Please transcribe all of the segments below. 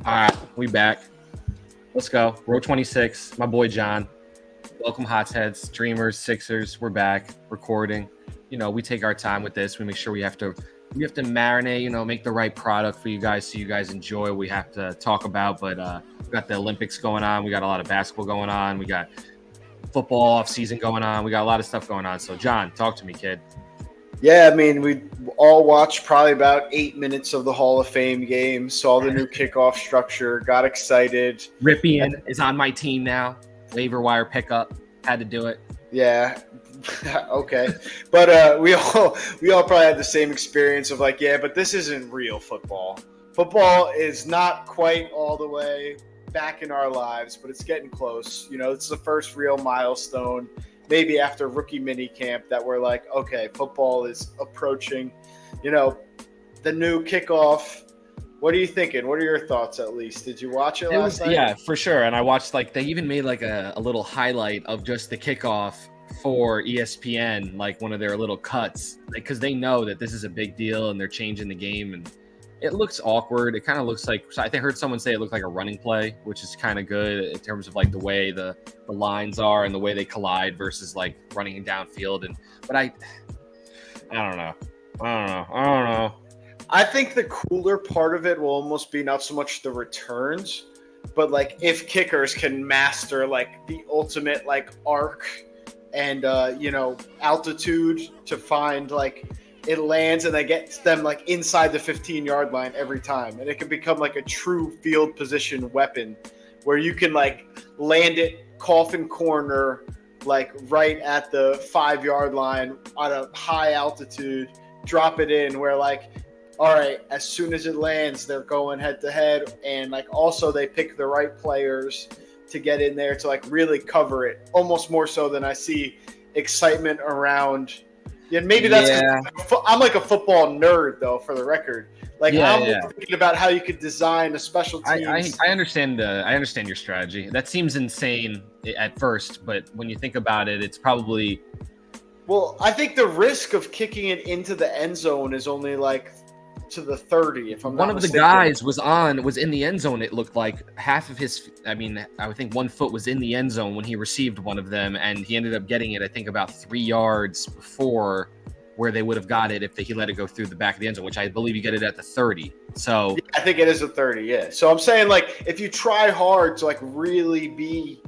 All right, we back. Let's go. Row 26, my boy John. Welcome, Hotheads, Dreamers, Sixers. We're back recording. We take our time with this. We make sure we have to marinate, make the right product for you guys so you guys enjoy what we have to talk about. But we got the Olympics going on. We got a lot of basketball going on. We got football off season going on. We got a lot of stuff going on. So, John, talk to me, kid. Yeah, I mean, we all watched probably about 8 minutes of the Hall of Fame game, saw the new kickoff structure, got excited. Ripien is on my team now. Waiver wire pickup. Had to do it. Yeah. Okay. But we all probably had the same experience of but this isn't real football. Football is not quite all the way back in our lives, but it's getting close. It's the first real milestone. Maybe after rookie mini camp that we're like, okay, football is approaching, the new kickoff. What are you thinking? What are your thoughts at least? Did you watch it last night? Yeah, for sure. And I watched they even made a little highlight of just the kickoff for ESPN, one of their little cuts, because they know that this is a big deal and they're changing the game. And it looks awkward. It kind of looks like, I heard someone say it looked like a running play, which is kind of good in terms of the way the lines are and the way they collide versus running downfield. But I don't know. I think the cooler part of it will almost be not so much the returns, but if kickers can master the ultimate arc and altitude to find it lands and they get them inside the 15-yard line every time. And it can become a true field position weapon where you can land it coffin corner, right at the 5-yard line on a high altitude, drop it in where all right, as soon as it lands, they're going head to head. And also they pick the right players to get in there to really cover it, almost more so than I see excitement around. Yeah, maybe that's I'm a football nerd though, for the record. Thinking about how you could design a special teams. I understand your strategy. That seems insane at first, but when you think about it, it's probably. Well, I think the risk of kicking it into the end zone is only to the 30. If I'm not one of mistaken. the guys was in the end zone. It looked like half of his. I would think 1 foot was in the end zone when he received one of them, and he ended up getting it. I think about 3 yards before where they would have got it if he let it go through the back of the end zone, which I believe you get it at the 30. So yeah, I think it is a 30. Yeah. So I'm saying if you try hard to really be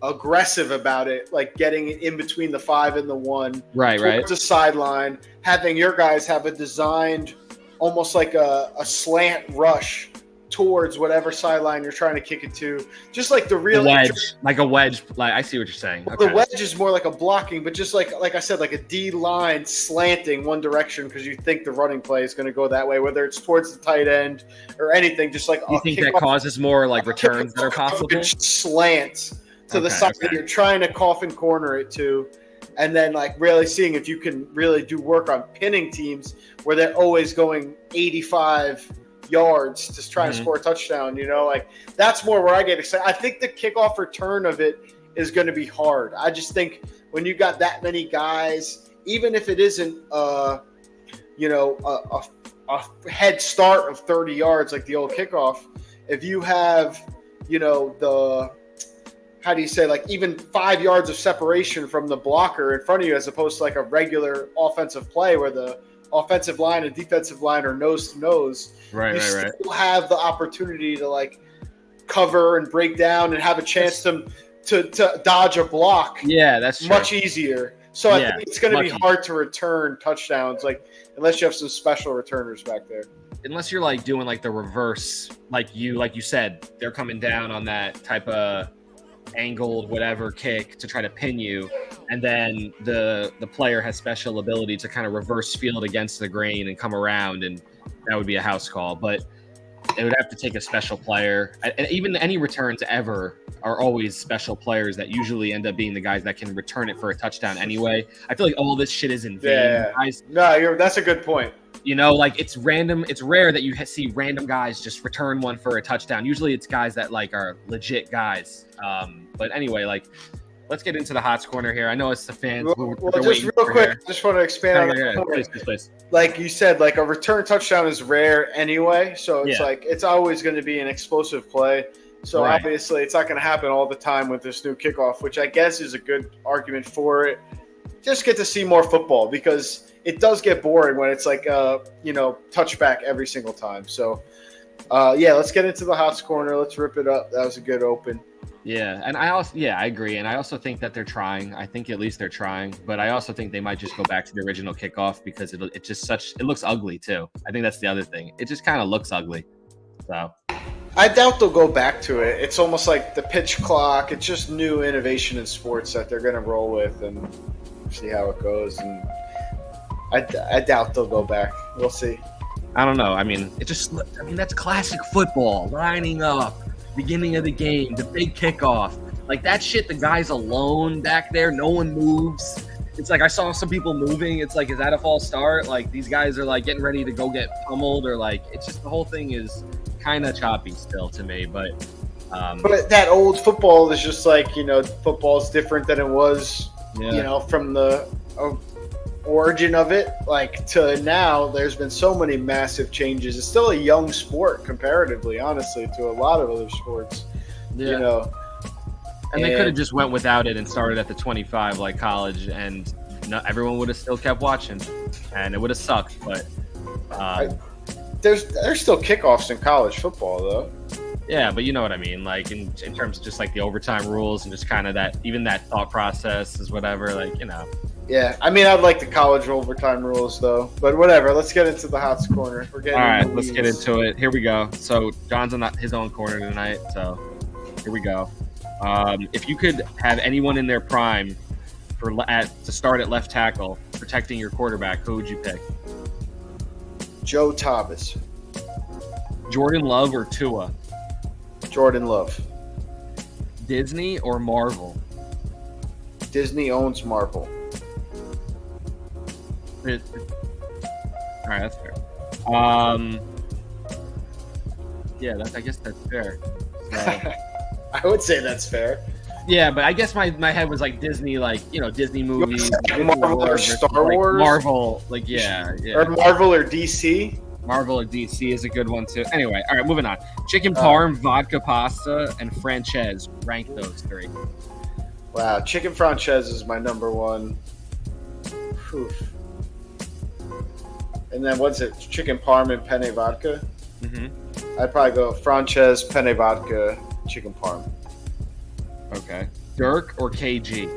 aggressive about it, getting it in between the 5 and the 1, right, towards the sideline, having your guys have a designed. Almost like a slant rush towards whatever sideline you're trying to kick it to. Just the real wedge, a wedge. I see what you're saying. Okay. The wedge is more like a blocking, but just like I said, a D line slanting one direction because you think the running play is going to go that way, whether it's towards the tight end or anything. Just you think that causes more returns that are possible? Slants to the side that you're trying to coffin corner it to. And then really seeing if you can really do work on pinning teams where they're always going 85 yards to try and score a touchdown, that's more where I get excited. I think the kickoff return of it is going to be hard. I just think when you got that many guys, even if it isn't a head start of 30 yards like the old kickoff, if you have, how do you say, even 5 yards of separation from the blocker in front of you as opposed to a regular offensive play where the offensive line and defensive line are nose to nose. Right, you still have the opportunity to cover and break down and have a chance to dodge a block. Yeah, that's true. Much easier. So I think it's going to be hard to return touchdowns, unless you have some special returners back there. Unless you're doing the reverse, like you said, they're coming down on that type of angled whatever kick to try to pin you, and then the player has special ability to kind of reverse field against the grain and come around, and that would be a house call. But it would have to take a special player, and even any returns ever are always special players that usually end up being the guys that can return it for a touchdown anyway. I feel like all this shit is in vain, guys. No, that's a good point. It's random. It's rare that you see random guys just return one for a touchdown. Usually it's guys that are legit guys. But anyway, let's get into the Hots Corner here. I know it's the fans. Well, just real quick, I just want to expand on that point. Please. Like you said, like a return touchdown is rare anyway, so it's like it's always going to be an explosive play. So obviously, it's not going to happen all the time with this new kickoff, which I guess is a good argument for it. Just get to see more football because it does get boring when it's like touchback every single time. So let's get into the Hots Corner. Let's rip it up. That was a good open. Yeah, and I agree, and I also think that they're trying. I think at least they're trying, but I also think they might just go back to the original kickoff because it looks ugly too. I think that's the other thing. It just kind of looks ugly. So I doubt they'll go back to it. It's almost like the pitch clock. It's just new innovation in sports that they're going to roll with and see how it goes. And I doubt they'll go back. We'll see. I don't know. I mean, that's classic football, lining up. Beginning of the game, the big kickoff, like that shit. The guy's alone back there, no one moves. It's like I saw some people moving. It's like, is that a false start? Like these guys are like getting ready to go get pummeled, or like it's just the whole thing is kind of choppy still to me. But that old football is just like football is different than it was. From the origin of it, like to now, there's been so many massive changes. It's still a young sport comparatively, honestly, to a lot of other sports. And they could have just went without it and started at the 25 like college, and everyone would have still kept watching, and it would have sucked. But there's still kickoffs in college football, though. Yeah, but you know what I mean. Like in terms of just like the overtime rules and just kind of that thought process is whatever. Like Yeah, I mean, I'd like the college overtime rules, though. But whatever, let's get into the Hots Corner. We're getting all right, let's get into it. Here we go. So John's on his own corner tonight, so here we go. If you could have anyone in their prime to start at left tackle, protecting your quarterback, who would you pick? Joe Thomas. Jordan Love or Tua? Jordan Love. Disney or Marvel? Disney owns Marvel. All right, that's fair. I guess that's fair. So, I would say that's fair. Yeah, but I guess my head was like Disney, like Disney movies, Marvel or Star Wars, Marvel, like yeah, or Marvel or DC. Marvel or DC is a good one too. Anyway, all right, moving on. Chicken parm, vodka pasta, and franchise. Rank those three. Wow, chicken franchise is my number one. Oof. And then what's it? Chicken parm and penne vodka? Mm-hmm. I'd probably go franchise, penne vodka, chicken parm. Okay. Dirk or KG?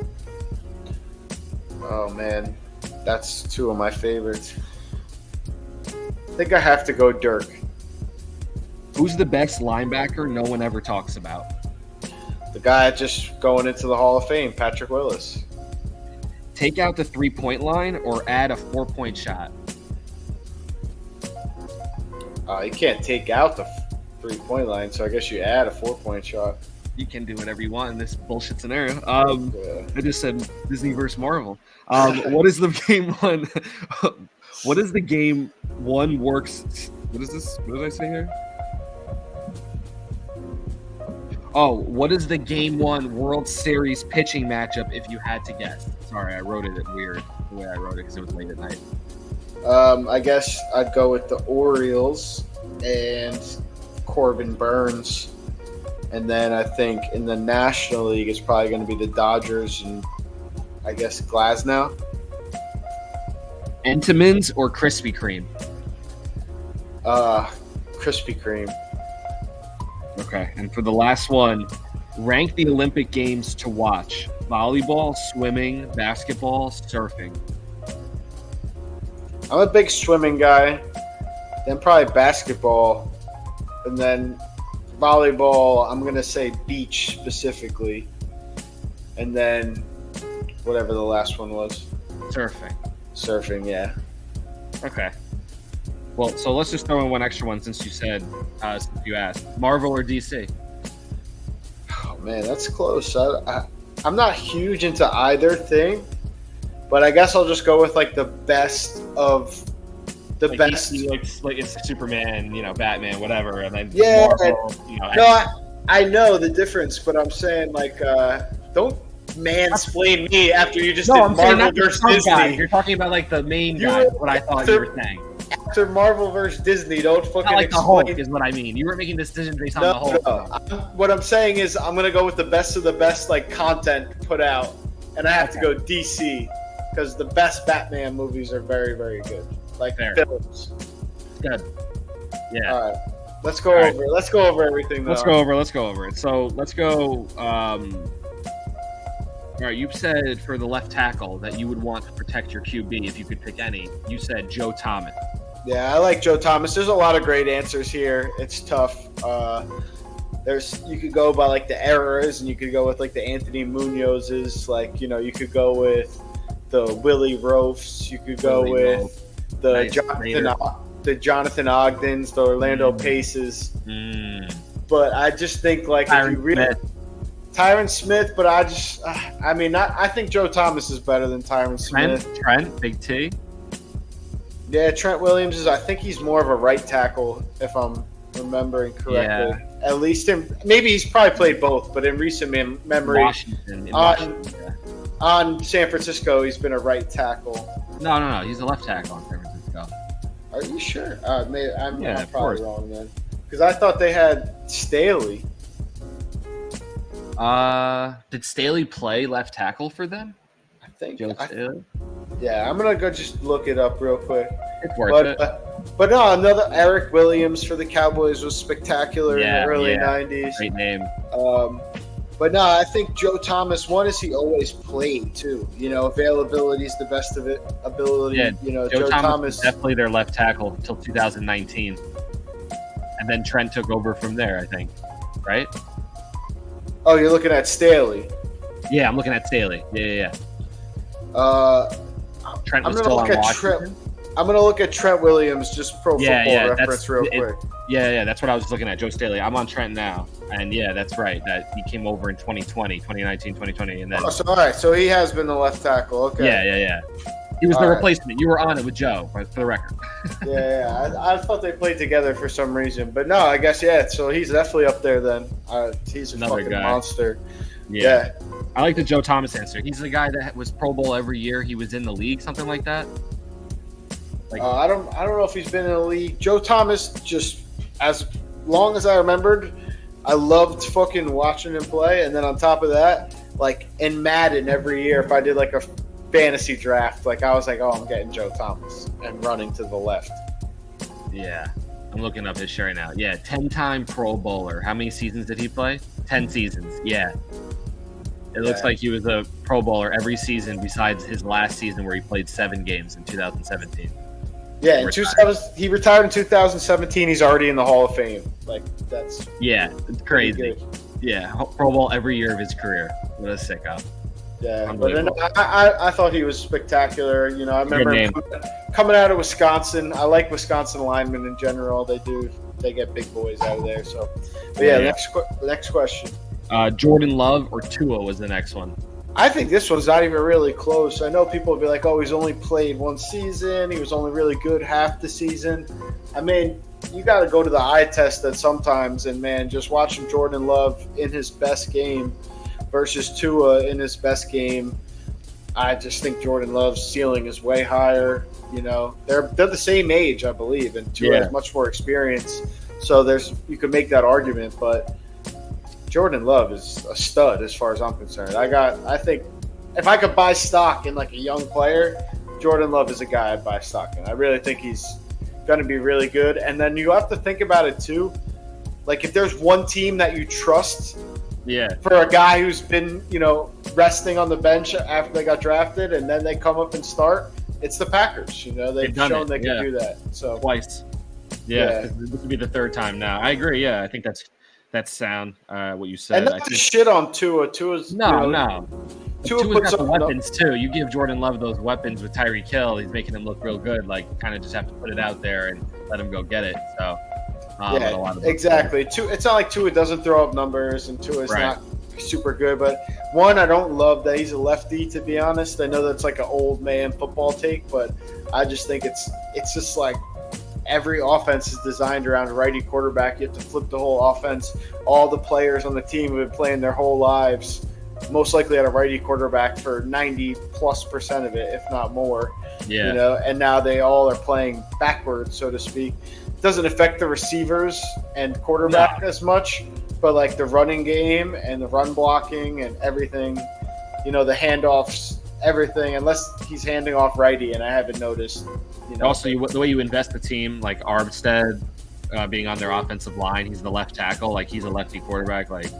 Oh, man. That's two of my favorites. I think I have to go Dirk. Who's the best linebacker no one ever talks about? The guy just going into the Hall of Fame, Patrick Willis. Take out the 3-point line or add a 4-point shot? You can't take out the 3-point line, so I guess you add a 4-point shot. You can do whatever you want in this bullshit scenario. I just said Disney versus Marvel. What is the game one? What is the game one works? What is this? What did I say here? Oh, what is the game one World Series pitching matchup if you had to guess? Sorry, I wrote it weird the way I wrote it because it was late at night. I guess I'd go with the Orioles and Corbin Burns. And then I think in the National League, it's probably going to be the Dodgers and I guess Glasnow. Entenmann's or Krispy Kreme? Krispy Kreme. Okay. And for the last one, rank the Olympic Games to watch. Volleyball, swimming, basketball, surfing. I'm a big swimming guy. Then probably basketball. And then volleyball, I'm going to say beach specifically. And then whatever the last one was. Surfing, yeah. Okay. Well, so let's just throw in one extra one since you said, since you asked. Marvel or DC? Oh, man, that's close. I'm not huge into either thing, but I guess I'll just go with, like, the best of the like best. DC, like it's Superman, Batman, whatever. And then yeah, Marvel, no, I know the difference, but I'm saying, like, don't mansplain me after you just No, did I'm saying Marvel not the versus sub guys. Disney. You're talking about like the main You guys. were- What I thought you were saying. After Marvel versus Disney, don't fucking Not like the explain. Hulk is what I mean. You were making decisions based on the Hulk. What I'm saying is I'm gonna go with the best of the best like content put out, and I have to go DC because the best Batman movies are very, very good. Like films. Good. Yeah. All right. Let's go over. Let's go over everything. Though. Let's go over it. So let's go. All right, you said for the left tackle that you would want to protect your QB if you could pick any. You said Joe Thomas. Yeah, I like Joe Thomas. There's a lot of great answers here. It's tough. You could go by like the eras, and you could go with like the Anthony Munoz's. Like you could go with the Willie Roafs. You could go with the Jonathan Ogdens, the Orlando Paces. But I just think like if you really. Tyron Smith, but I think Joe Thomas is better than Tyron Smith. Trent, Big T. Yeah, Trent Williams is. I think he's more of a right tackle, if I'm remembering correctly. Yeah. At least maybe he's probably played both, but in recent memory, on San Francisco, he's been a right tackle. No, he's a left tackle on San Francisco. Are you sure? I'm probably wrong then, because I thought they had Staley. Did Staley play left tackle for them? I think Joe Staley. Yeah, I'm gonna go just look it up real quick. It's worth it. But no, another Eric Williams for the Cowboys was spectacular in the early '90s. Great name. But no, I think Joe Thomas. One is he always played too. Availability is the best of it. Ability. Yeah, Joe Thomas was definitely their left tackle until 2019, and then Trent took over from there. I think, right? Oh, you're looking at Staley. Yeah, I'm looking at Staley. Yeah. Trent was still on Washington. I'm going to look at Trent Williams, just Pro Football Reference real quick. Yeah, that's what I was looking at, Joe Staley. I'm on Trent now. And yeah, that's right. That he came over in 2019, 2020. And then, all right. So he has been the left tackle. Okay. Yeah. He was the replacement. You were on it with Joe, for the record. Yeah. I thought they played together for some reason. But no, I guess, so he's definitely up there then. He's another fucking monster. Yeah. I like the Joe Thomas answer. He's the guy that was Pro Bowl every year. He was in the league, something like that. I don't know if he's been in the league. Joe Thomas, just as long as I remembered, I loved fucking watching him play. And then on top of that, like in Madden every year, if I did like a fantasy draft, like I was like, oh, I'm getting Joe Thomas and running to the left. Yeah. I'm looking up his share right now. Yeah, 10-time Pro Bowler. How many seasons did he play? 10 seasons. Yeah. It looks like he was a Pro Bowler every season besides his last season where he played 7 games in 2017. Yeah, he retired in 2017. He's already in the Hall of Fame. Like, that's... Yeah, it's crazy. Yeah, Pro Bowl every year of his career. What a sicko. Yeah, but I thought he was spectacular. I remember coming out of Wisconsin. I like Wisconsin linemen in general. They get big boys out of there. So, but next question. Jordan Love or Tua was the next one. I think this one's not even really close. I know people will be like, oh, he's only played one season. He was only really good half the season. I mean, you got to go to the eye test that sometimes. And, man, just watching Jordan Love in his best game versus Tua in his best game, I just think Jordan Love's ceiling is way higher. They're the same age, I believe, and Tua has much more experience. So you could make that argument, but Jordan Love is a stud as far as I'm concerned. I think if I could buy stock in like a young player, Jordan Love is a guy I'd buy stock in. I really think he's going to be really good. And then you have to think about it too. Like if there's one team that you trust for a guy who's been, resting on the bench after they got drafted and then they come up and start, it's the Packers. They've shown they can do that. So twice. Yeah. This would be the third time now. I agree. Yeah, I think that's sound. What you said. And not to shit on Tua. Tua's no. Tua's got the weapons too. You give Jordan Love those weapons with Tyreek Hill, he's making him look real good. Like, kind of just have to put it out there and let him go get it. So, exactly. It's not like Tua doesn't throw up numbers, and Tua's not super good. But one, I don't love that he's a lefty. To be honest, I know that's like an old man football take, but I just think it's just like. Every offense is designed around a righty quarterback. You have to flip the whole offense. All the players on the team have been playing their whole lives most likely at a righty quarterback for 90+% of it, if not more. Yeah. You know, and now they all are playing backwards, so to speak. It doesn't affect the receivers and quarterback as much, but like the running game and the run blocking and everything, you know, the handoffs, everything, unless he's handing off righty, and I haven't noticed. You know, Also, the way you invest the team, like Armstead being on their offensive line, he's the left tackle, like he's a lefty quarterback, like,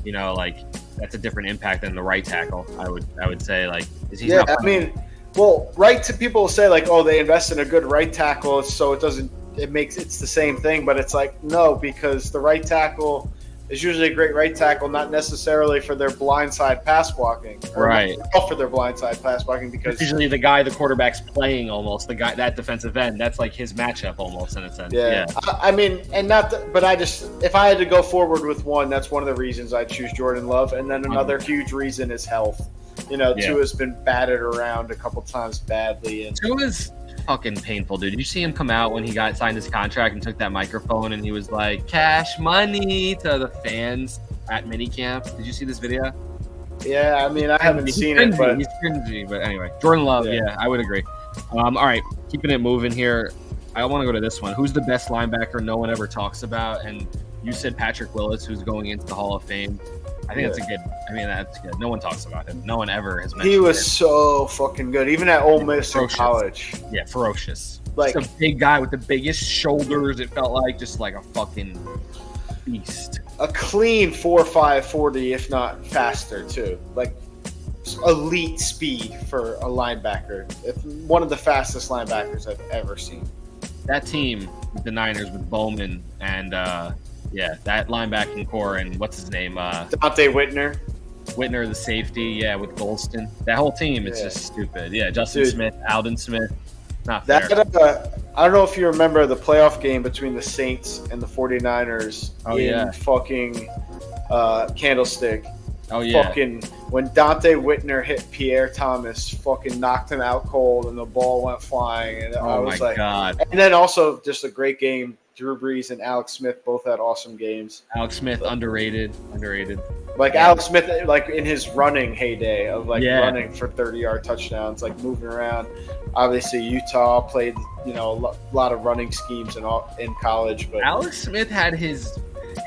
you know, like that's a different impact than the right tackle. I would say, like, is he? Yeah, I mean, well, right to people say like, oh, they invest in a good right tackle, so it's the same thing, but it's like no, because the right tackle is usually a great right tackle, not necessarily for their blindside pass blocking, right? For their blindside pass blocking, because it's usually the guy the quarterback's playing, almost the guy, that defensive end. That's like his matchup almost in a sense. Yeah. I mean, and but if I had to go forward with one, that's one of the reasons I'd choose Jordan Love, and then another huge reason is health. You know, Tua's been batted around a couple times badly, and Tua's fucking painful, dude. Did you see him come out when he signed his contract and took that microphone and he was like, "Cash money" to the fans at minicamp? Did you see this video? Yeah, I mean, I haven't seen it, but he's cringy. But anyway, Jordan Love, yeah, I would agree. All right, keeping it moving here. I want to go to this one. Who's the best linebacker no one ever talks about? And you said Patrick Willis, who's going into the Hall of Fame. I think that's good. No one talks about him. No one ever has mentioned him. He was so fucking good, even at Ole Miss in college. Yeah, ferocious. Like just a big guy with the biggest shoulders. It felt like just like a fucking beast. A clean 4.5 40, if not faster too. Like elite speed for a linebacker. One of the fastest linebackers I've ever seen. That team with the Niners with Bowman and that linebacking core and what's his name? Dante Whitner. Whitner, the safety, with Golston. That whole team is just stupid. Yeah, Justin Smith, Alden Smith. Not fair. I don't know if you remember the playoff game between the Saints and the 49ers fucking Candlestick. Oh, yeah. Fucking when Dante Whitner hit Pierre Thomas, fucking knocked him out cold and the ball went flying. And I was like, God. And then also just a great game. Drew Brees and Alex Smith both had awesome games. Alex Smith, underrated. Like Alex Smith, like in his running heyday of running for 30-yard touchdowns, like moving around. Obviously, Utah played, a lot of running schemes in college. But Alex Smith had his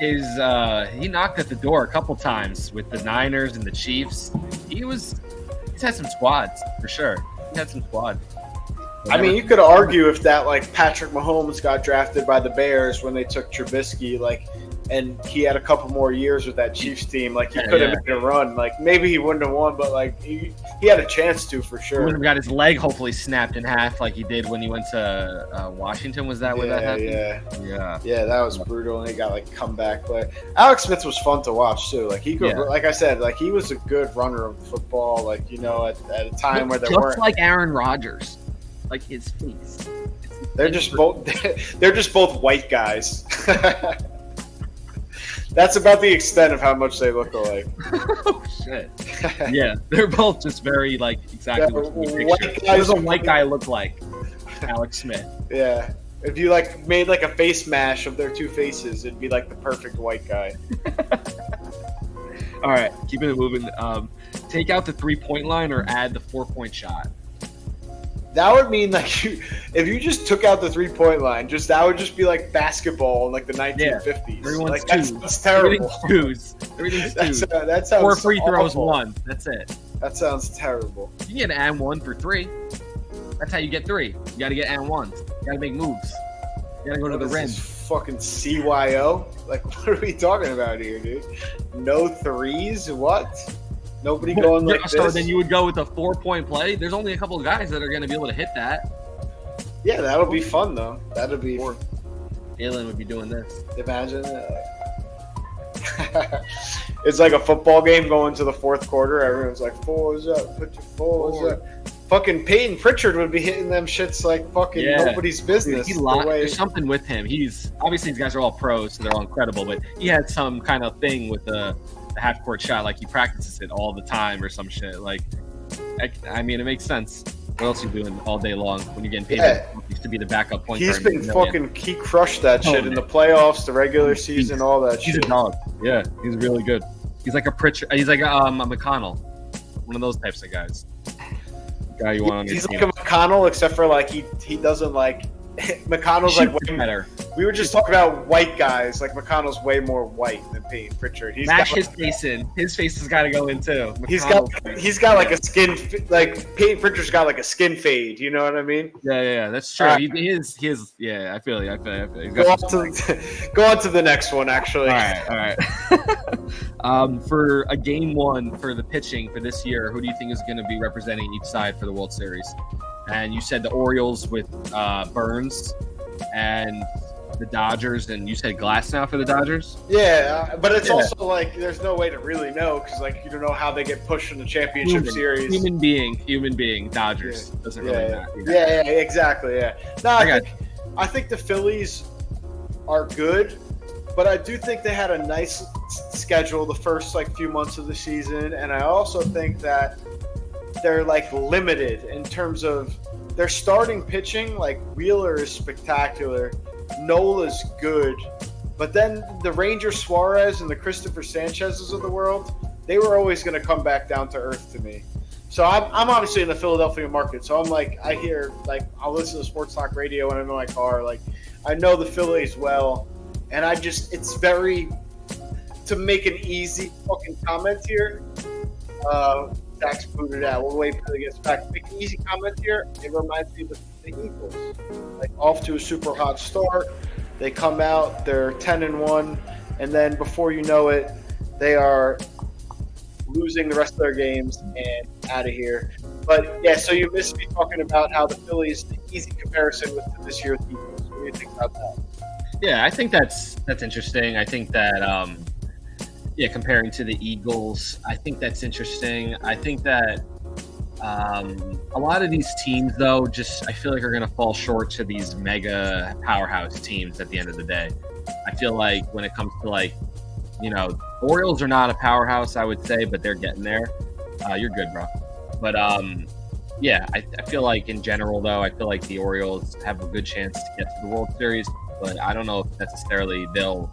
he knocked at the door a couple times with the Niners and the Chiefs. He's had some squads for sure. He had some squads. I mean, you could argue if that Patrick Mahomes got drafted by the Bears when they took Trubisky, and he had a couple more years with that Chiefs team, he could have made a run. Maybe he wouldn't have won, but he had a chance to for sure. He would have got his leg hopefully snapped in half like he did when he went to Washington. Was that where that happened? Yeah, that was brutal, and he got comeback play. Alex Smith was fun to watch too. He could, like I said, he was a good runner of football. At a time where there weren't just like Aaron Rodgers. Like his face. They're just both white guys. That's about the extent of how much they look alike. Oh shit. Yeah, they're both just very exactly what we picture. What does a white guy look like? Alex Smith. Yeah. If you made a face mash of their two faces, it'd be the perfect white guy. All right, keeping it moving. Take out the 3-point line or add the 4-point shot. That would mean if you just took out the 3-point line, that would just be basketball in the 1950s. That's terrible. Everything's twos. That sounds 4 free throws, awful. 1. That's it. That sounds terrible. You can get an and 1 for 3. That's how you get 3. You got to get and 1s. You got to make moves. You got to go to the rim. Fucking CYO? What are we talking about here, dude? No threes? What? Nobody going this? So then you would go with a 4-point play? There's only a couple of guys that are going to be able to hit that. Yeah, that'll be fun, though. That'll be... Jalen would be doing this. Imagine it's like a football game going to the fourth quarter. Everyone's like, fours up, put your fours up. Fucking Peyton Pritchard would be hitting them shits nobody's business. Dude, there's something with him. Obviously these guys are all pros, so they're all incredible, but he had some kind of thing with the half-court shot, he practices it all the time or some shit. I mean, it makes sense. What else are you doing all day long when you're getting paid to be the backup point guard? He crushed that shit in the playoffs, the regular season, all that shit. He's a dog. Yeah, he's really good. He's like a Pritchard. He's like a McConnell, one of those types of guys. Guy you want on your He's team. like a McConnell, except for like he doesn't like McConnell's like way better. We were just talking about white guys. Like McConnell's way more white than Peyton Pritchard. He's Mash got, his face in. His face has got to go in too. He's got like a skin like Peyton Pritchard's got like a skin fade. You know what I mean? Yeah. That's true. He is. Yeah, I feel you. I feel you. Go on to the next one. Actually. All right. For a game one for the pitching for this year, who do you think is going to be representing each side for the World Series? And you said the Orioles with Burns and the Dodgers, and you said Glass now for the Dodgers? Yeah, but it's also like there's no way to really know because like you don't know how they get pushed in the championship series. Human being, Dodgers. Doesn't really matter. Yeah, exactly, yeah. No, I think the Phillies are good, but I do think they had a nice schedule the first like few months of the season, and I also think that they're like limited in terms of their starting pitching. Like Wheeler is spectacular, Nola's good, but then the Ranger Suarez and the Christopher Sanchez's of the world, they were always going to come back down to earth to me. So I'm obviously in the Philadelphia market, so I'm like I hear like I'll listen to sports talk radio when I'm in my car. Like I know the Phillies well, and it's very to make an easy fucking comment here. Dax booted out. We'll wait until he gets back. Make an easy comment here. It reminds me of the Eagles. Like off to a super hot start. They come out, they're 10-1, and then before you know it, they are losing the rest of their games and out of here. But yeah, so you missed me talking about how the Phillies, the easy comparison with this year's Eagles. What do you think about that? Yeah, I think that's interesting. I think that comparing to the Eagles, I think that's interesting. I think that a lot of these teams, though, I feel like are going to fall short to these mega powerhouse teams at the end of the day. I feel like when it comes to Orioles are not a powerhouse, I would say, but they're getting there. You're good, bro. But I feel like in general, though, I feel like the Orioles have a good chance to get to the World Series, but I don't know if necessarily they'll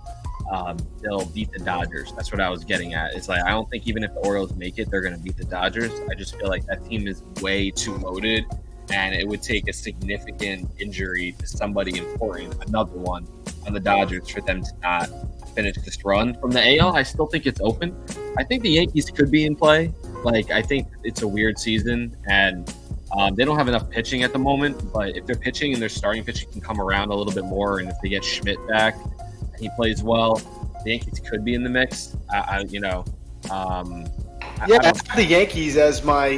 beat the Dodgers. That's what I was getting at. It's like I don't think even if the Orioles make it, they're going to beat the Dodgers. I just feel like that team is way too loaded, and it would take a significant injury to somebody important, another one on the Dodgers, for them to not finish this run. From the AL, I still think it's open. I think the Yankees could be in play. Like I think it's a weird season, and they don't have enough pitching at the moment. But if they're pitching and their starting pitching can come around a little bit more, and if they get Schmidt back, he plays well, the Yankees could be in the mix. I have the Yankees as my,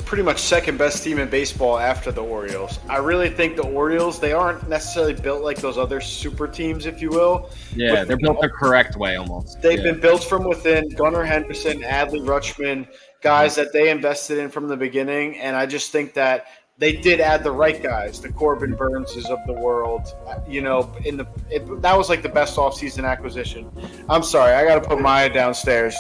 pretty much second best team in baseball after the Orioles. I really think the Orioles, they aren't necessarily built like those other super teams, if you will. Yeah, they're built the correct way almost. They've been built from within. Gunnar Henderson, Adley Rutschman, guys that they invested in from the beginning, and I just think that they did add the right guys, the Corbin Burnses of the world. That was like the best offseason acquisition. I'm sorry, I got to put Maya downstairs.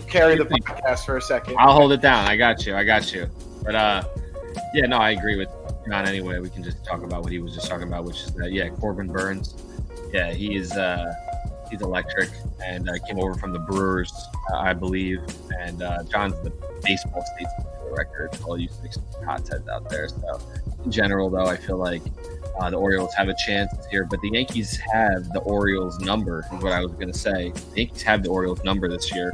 Carry the podcast for a second. I'll hold it down. I got you. But I agree with John. Anyway, we can just talk about what he was just talking about, which is that Corbin Burns. Yeah, he's electric, and came over from the Brewers, I believe. And John's the baseball statesman for the record. All you six hot heads out there. So in general, though, I feel like the Orioles have a chance here, but the Yankees have the Orioles number. Is what I was going to say. The Yankees have the Orioles number this year,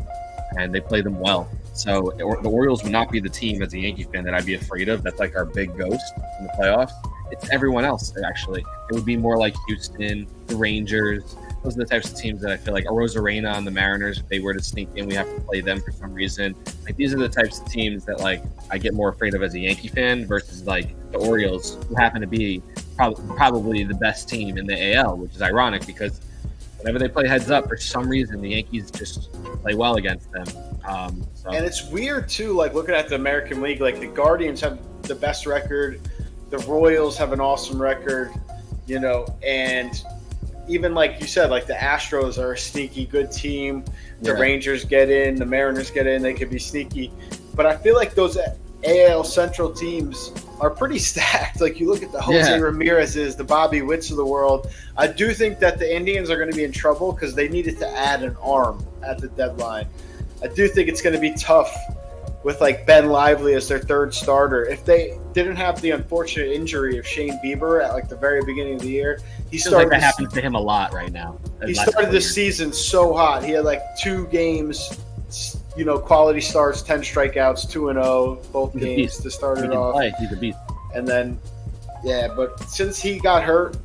and they play them well. So the Orioles would not be the team as a Yankee fan that I'd be afraid of. That's like our big ghost in the playoffs. It's everyone else, actually. It would be more like Houston, the Rangers. Those are the types of teams that I feel like Arozarena on the Mariners, if they were to sneak in, we have to play them for some reason. Like these are the types of teams that like I get more afraid of as a Yankee fan versus like the Orioles, who happen to be probably the best team in the AL, which is ironic because whenever they play heads up, for some reason the Yankees just play well against them. And it's weird too, like looking at the American League, like the Guardians have the best record, the Royals have an awesome record, and even like you said, like the Astros are a sneaky good team. The Rangers get in, the Mariners get in, they could be sneaky. But I feel like those AL Central teams, are pretty stacked. Like you look at the Jose Ramirez's, the Bobby Witts of the world. I do think that the Indians are going to be in trouble because they needed to add an arm at the deadline. I do think it's going to be tough with like Ben Lively as their third starter. If they didn't have the unfortunate injury of Shane Bieber at like the very beginning of the year, he started. Like that happens to him a lot right now. He started this season so hot. He had like 2 games, quality starts, 10 strikeouts, 2-0 both games to start it off. He's a beast. And then, but since he got hurt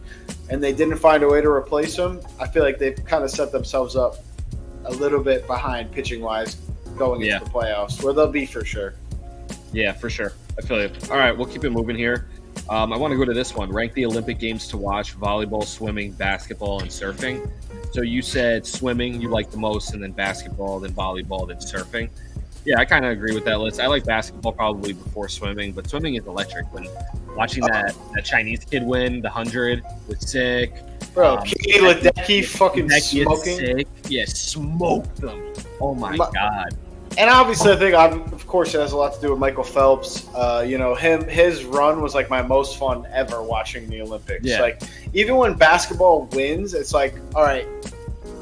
and they didn't find a way to replace him, I feel like they've kind of set themselves up a little bit behind pitching wise going into the playoffs, where they'll be for sure. Yeah, for sure. I feel you. All right, we'll keep it moving here. I want to go to this one. Rank the Olympic Games to watch: volleyball, swimming, basketball, and surfing. So you said swimming you like the most, and then basketball, then volleyball, then surfing. Yeah, I kind of agree with that list. I like basketball probably before swimming, but swimming is electric. When watching that Chinese kid win the 100 was sick. Bro, Katie Ledecky fucking smoking. Sick. Yeah, smoked them. Oh my God. And obviously, I think, of course, it has a lot to do with Michael Phelps. His run was like my most fun ever watching the Olympics. Yeah. Like, even when basketball wins, it's like, all right,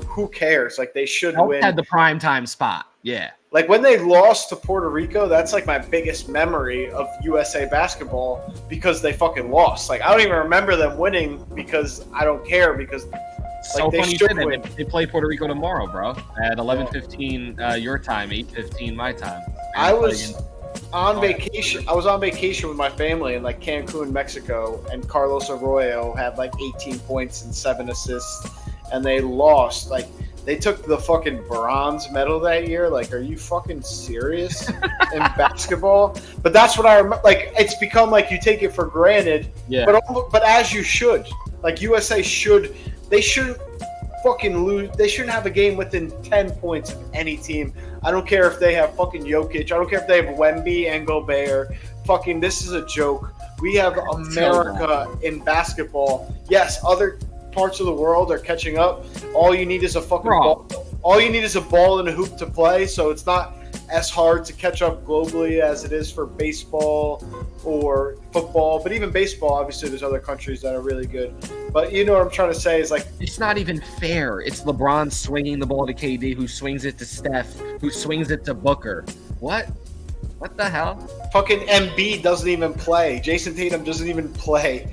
who cares? Like, they should win. Had the primetime spot. Yeah. Like, when they lost to Puerto Rico, that's like my biggest memory of USA basketball because they fucking lost. Like, I don't even remember them winning because I don't care because. So funny you said that. They play Puerto Rico tomorrow, bro, at 11:15 your time, 8:15 my time. I was on vacation. I was on vacation with my family in like Cancun, Mexico, and Carlos Arroyo had like 18 points and 7 assists, and they lost. Like they took the fucking bronze medal that year. Like, are you fucking serious in basketball? But that's what I remember. Like, it's become like you take it for granted. Yeah. But as you should. Like USA should. They shouldn't fucking lose. They shouldn't have a game within 10 points of any team. I don't care if they have fucking Jokic. I don't care if they have Wemby and Gobert. Fucking, this is a joke. We have America in basketball. Yes, other parts of the world are catching up. All you need is a fucking ball. All you need is a ball and a hoop to play. So it's not as hard to catch up globally as it is for baseball or football. But even baseball, obviously, there's other countries that are really good. But you know what I'm trying to say is like it's not even fair. It's LeBron swinging the ball to KD, who swings it to Steph, who swings it to Booker. What the hell? Fucking Embiid doesn't even play. Jason Tatum doesn't even play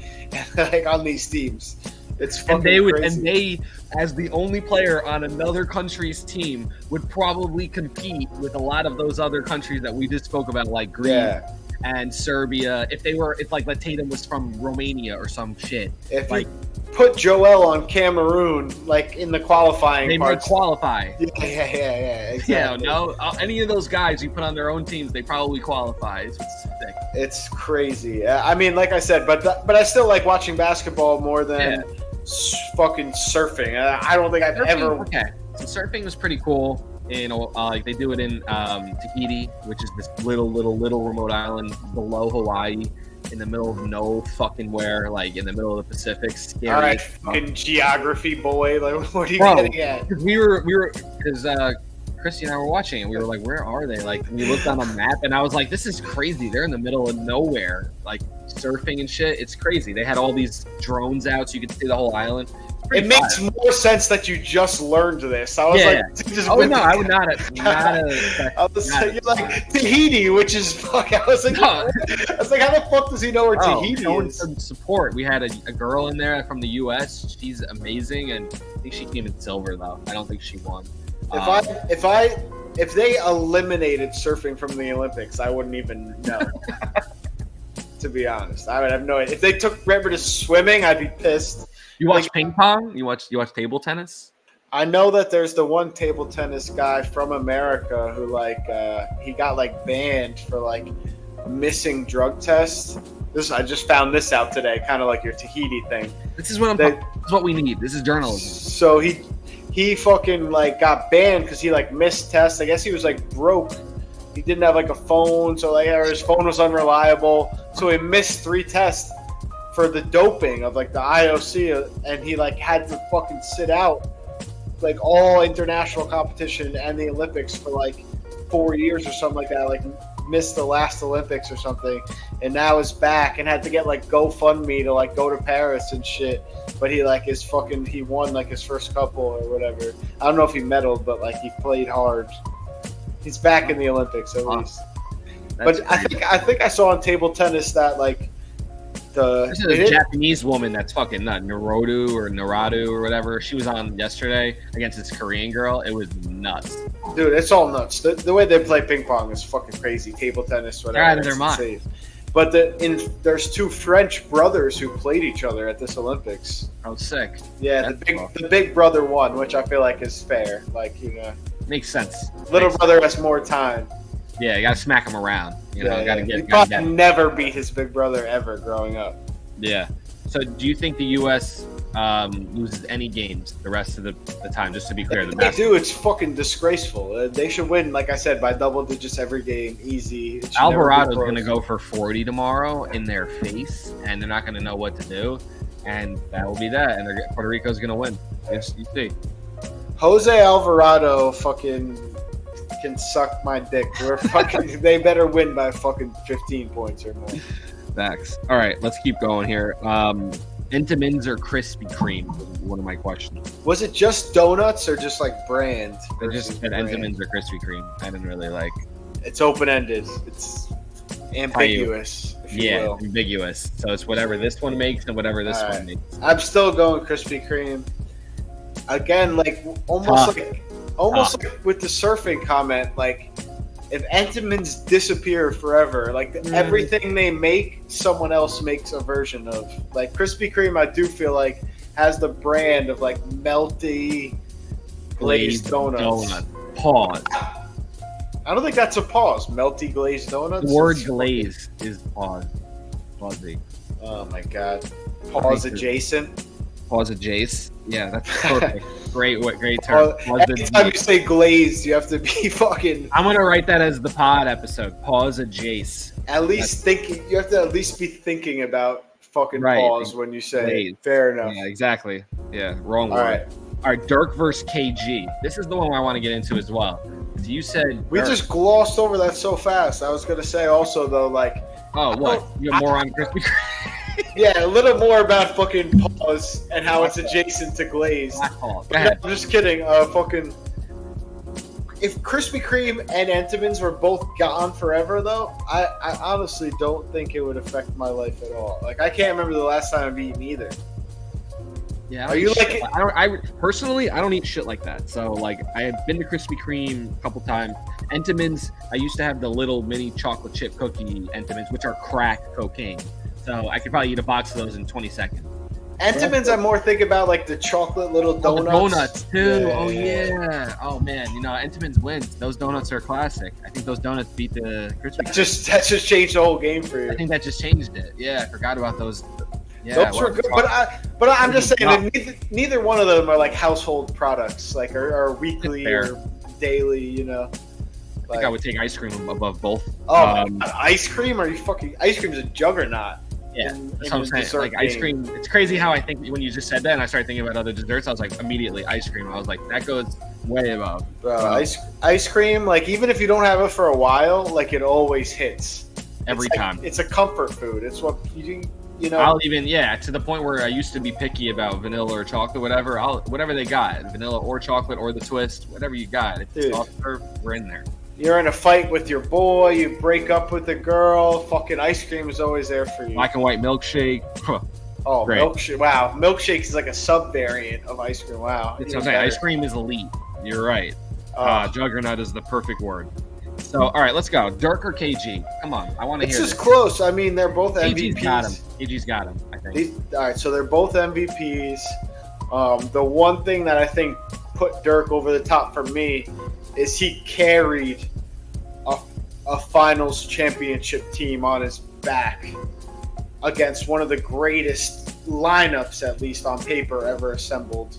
like on these teams. It's fucking crazy. And they, as the only player on another country's team, would probably compete with a lot of those other countries that we just spoke about, like Greece and Serbia. If like Tatum was from Romania or some shit. If like, you put Joel on Cameroon, like in the qualifying, they might qualify. Yeah, exactly. No, any of those guys you put on their own teams, they probably qualify. It's sick. It's crazy. I mean, like I said, but I still like watching basketball more than. Fucking surfing. I don't think I've ever. Okay, so surfing was pretty cool. Like they do it in Tahiti, which is this little remote island below Hawaii, in the middle of no fucking where, like in the middle of the Pacific. Scary. All right, fucking geography boy. Like, what are you getting at? We were because Christy and I were watching and we were like, where are they? Like we looked on a map and I was like, this is crazy. They're in the middle of nowhere, like surfing and shit. It's crazy. They had all these drones out so you could see the whole island. It makes more sense that you just learned this. I was like, I would not have. I was you're like Tahiti, which is fuck. I was like, how the fuck does he know where Tahiti is? Some support. We had a girl in there from the U.S. She's amazing, and I think she came in silver though. I don't think she won. If they eliminated surfing from the Olympics, I wouldn't even know. To be honest, I would have no idea. If they took River to swimming, I'd be pissed. You watch ping pong? You watch table tennis? I know that there's the one table tennis guy from America who he got like banned for like missing drug tests. I just found this out today, kind of like your Tahiti thing. This is what this is what we need. This is journalism. So he fucking like got banned because he like missed tests. I guess he was like broke. He didn't have like a phone, so like his phone was unreliable. So he missed 3 tests for the doping of like the IOC, and he like had to fucking sit out like all international competition and the Olympics for like 4 years or something like that. Like missed the last Olympics or something, and now is back and had to get like GoFundMe to like go to Paris and shit. But he like he won like his first couple or whatever. I don't know if he medaled, but like he played hard. He's back in the Olympics at least. But I think I saw on table tennis that like there's a Japanese woman that's fucking Naradu or whatever. She was on yesterday against this Korean girl. It was nuts. Dude, it's all nuts. The way they play ping pong is fucking crazy. Table tennis, whatever. They're out of their mind. But there's two French brothers who played each other at this Olympics. Oh, sick. Yeah, the big brother won, which I feel like is fair. Like, you know. Makes sense. Little brother has more time. Yeah, you gotta smack him around. You know, he probably never beat his big brother ever growing up. Yeah. So, do you think the U.S. Loses any games the rest of the time? Just to be clear, they do. It's fucking disgraceful. They should win, like I said, by double digits every game, easy. Alvarado's gonna go for 40 tomorrow in their face, and they're not gonna know what to do, and that will be that. And Puerto Rico's gonna win. You see. Jose Alvarado fucking can suck my dick. We're fucking. They better win by fucking 15 points or more. Facts. All right, let's keep going here. Entenmann's or Krispy Kreme was one of my questions. Was it just donuts or just like brand? They just said Entenmann's or Krispy Kreme. I didn't really like. It's open ended. It's ambiguous. Yeah, it's ambiguous. So it's whatever this one makes and whatever this one makes. I'm still going Krispy Kreme. Again, like almost like with the surfing comment, like if Entenmann's disappear forever, like everything they make, someone else makes a version of. Like Krispy Kreme, I do feel like has the brand of like melty glazed donuts. Pause. I don't think that's a pause. Melty glazed donuts. The word glaze is pause. Pausey. Oh my god. Pause adjacent. Pause AJACE. Yeah, that's perfect. Great term. Anytime you say glazed, you have to be fucking. I'm gonna write that as the pod episode. Pause AJACE. At least thinking. You have to at least be thinking about fucking pause when you say glazed. Fair enough. Yeah, exactly. Yeah, wrong word. All right, Dirk versus KG. This is the one I want to get into as well. You said we just glossed over that so fast. I was gonna say also though, like. Oh, what? You're more on Krispy Kreme. Yeah, a little more about fucking pause and how it's adjacent to glazed. No, I'm just kidding. Fucking. If Krispy Kreme and Entenmann's were both gone forever, though, I honestly don't think it would affect my life at all. Like, I can't remember the last time I've eaten either. Yeah, are you like? I personally, I don't eat shit like that. So, like, I have been to Krispy Kreme a couple times. Entenmann's, I used to have the little mini chocolate chip cookie Entenmann's, which are crack cocaine. So I could probably eat a box of those in 20 seconds. Entenmann's, I more think about like the chocolate little donuts. The donuts too. Yeah. Oh man, you know Entenmann's wins. Those donuts are classic. I think those donuts beat the Krispy Kreme. That just changed the whole game for you. I think that just changed it. Yeah, I forgot about those. Yeah, those were good, but I'm just saying that neither one of them are like household products, like are weekly or daily. You know. I think I would take ice cream above both. Oh, ice cream? Are you fucking? Ice cream is a juggernaut. Yeah, that's what I'm saying. Like ice cream, it's crazy how I think when you just said that and I started thinking about other desserts, I was like immediately ice cream. I was like, that goes way above. Bro, ice cream, like even if you don't have it for a while, like it always hits. Every time. It's a comfort food. It's what you know. I'll even to the point where I used to be picky about vanilla or chocolate, whatever they got, vanilla or chocolate or the twist, whatever you got. If it's soft serve, we're in there. You're in a fight with your boy, you break up with a girl, fucking ice cream is always there for you. Black and white milkshake. Oh, great. Milkshake. Wow. Milkshake is like a sub-variant of ice cream. Wow. That's what I'm saying. Ice cream is elite. You're right. Juggernaut is the perfect word. So, all right, let's go. Dirk or KG? Come on. I want to hear this. This is close. I mean, they're both MVPs. KG's got him, I think. All right, so they're both MVPs. The one thing that I think put Dirk over the top for me is he carried a finals championship team on his back against one of the greatest lineups, at least on paper, ever assembled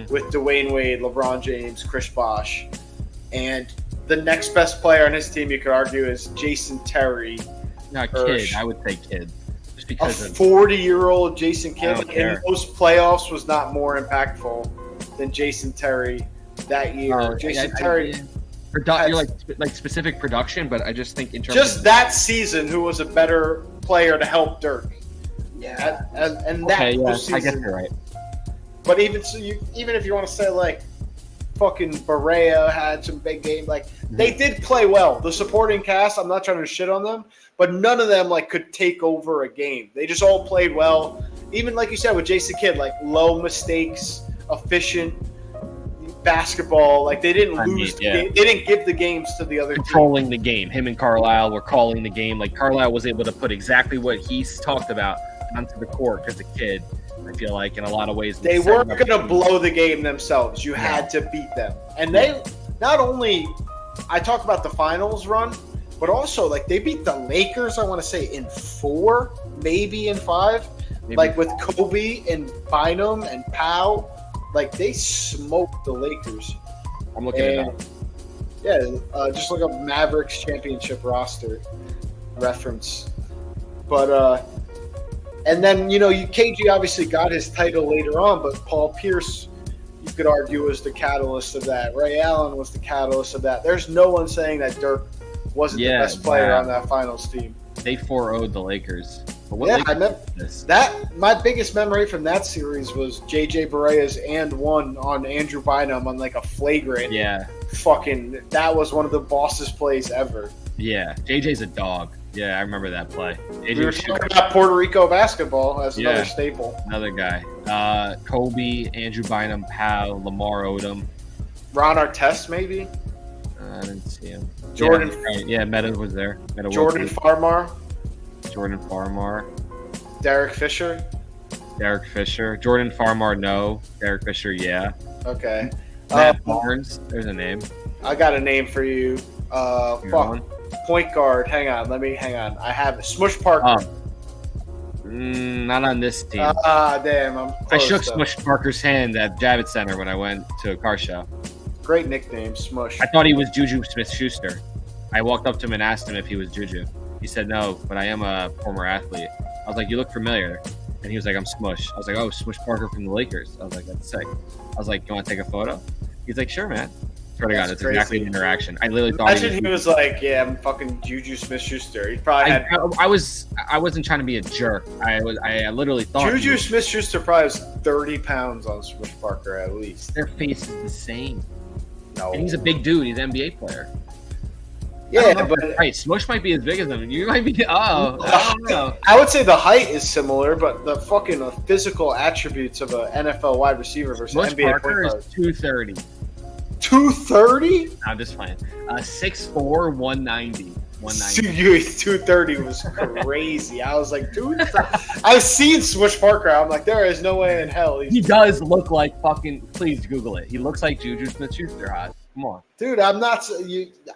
with Dwayne Wade, LeBron James, Chris Bosh. And the next best player on his team, you could argue, is Jason Terry. Kid. I would say Kid. Just because a 40-year-old Jason Kidd in those playoffs was not more impactful than Jason Terry that year. You're like specific production, but I just think in terms just of that season, who was a better player to help Dirk? yeah, And that okay, yeah, season, I guess you're right. But even if you want to say like fucking Barea had some big games, like they did play well. The supporting cast, I'm not trying to shit on them, but none of them like could take over a game. They just all played well. Even like you said with Jason Kidd, like low mistakes, efficient basketball. Like they didn't lose. They didn't give the games to the other controlling the game. Him and Carlisle were calling the game. Like Carlisle was able to put exactly what he's talked about onto the court because the Kid. I feel like in a lot of ways they weren't going to blow the game themselves. You had to beat them, and they not only. I talked about the finals run, but also like they beat the Lakers. I want to say in 4, maybe in 5. Maybe like with Kobe and Bynum and Powell, like they smoked the Lakers. I'm looking at it. Yeah, just look up Mavericks championship roster reference. But and then KG obviously got his title later on, but Paul Pierce, you could argue, was the catalyst of that. Ray Allen was the catalyst of that. There's no one saying that Dirk wasn't the best player on that finals team. They 4-0'd the Lakers. My biggest memory from that series was JJ Barea's and one on Andrew Bynum on like a flagrant. Yeah. Fucking, that was one of the bossest plays ever. Yeah, JJ's a dog. Yeah, I remember that play. We were talking about Puerto Rico basketball as another staple. Another guy. Kobe, Andrew Bynum, Powell, Lamar Odom. Ron Artest, maybe? I didn't see him. Jordan. Yeah, Meta was there. Jordan Farmar. Derek Fisher. Jordan Farmar, no. Derek Fisher, yeah. Okay. Matt Barnes, there's a name. I got a name for you. Point guard. Hang on. I have Smush Parker. Not on this team. Damn. I shook Smush Parker's hand at Javits Center when I went to a car show. Great nickname, Smush. I thought he was Juju Smith-Schuster. I walked up to him and asked him if he was Juju. He said no, but I am a former athlete. I was like, you look familiar. And he was like, I'm Smush. I was like, oh, Smush Parker from the Lakers. I was like, that's sick. I was like, you want to take a photo? He's like, sure, man. Swear to God, it's crazy. Exactly the interaction. I literally thought he was like, yeah, I'm fucking Juju Smith-Schuster. He probably had. I wasn't trying to be a jerk. I literally thought Juju Smith-Schuster probably has 30 pounds on Smush Parker at least. Their face is the same. No, and he's a big dude. He's an NBA player. Yeah, but right, Smush might be as big as him. You might be. I don't know. I would say the height is similar, but the fucking physical attributes of an NFL wide receiver versus Smush NBA Parker point is 230. 230? I'm just playing. 6'4", 190. 230 was crazy. I was like, dude, I've seen Smush Parker. I'm like, there is no way in hell. He does look like fucking. Please Google it. He looks like Juju Smith-Schuster. Come on, dude. I'm not.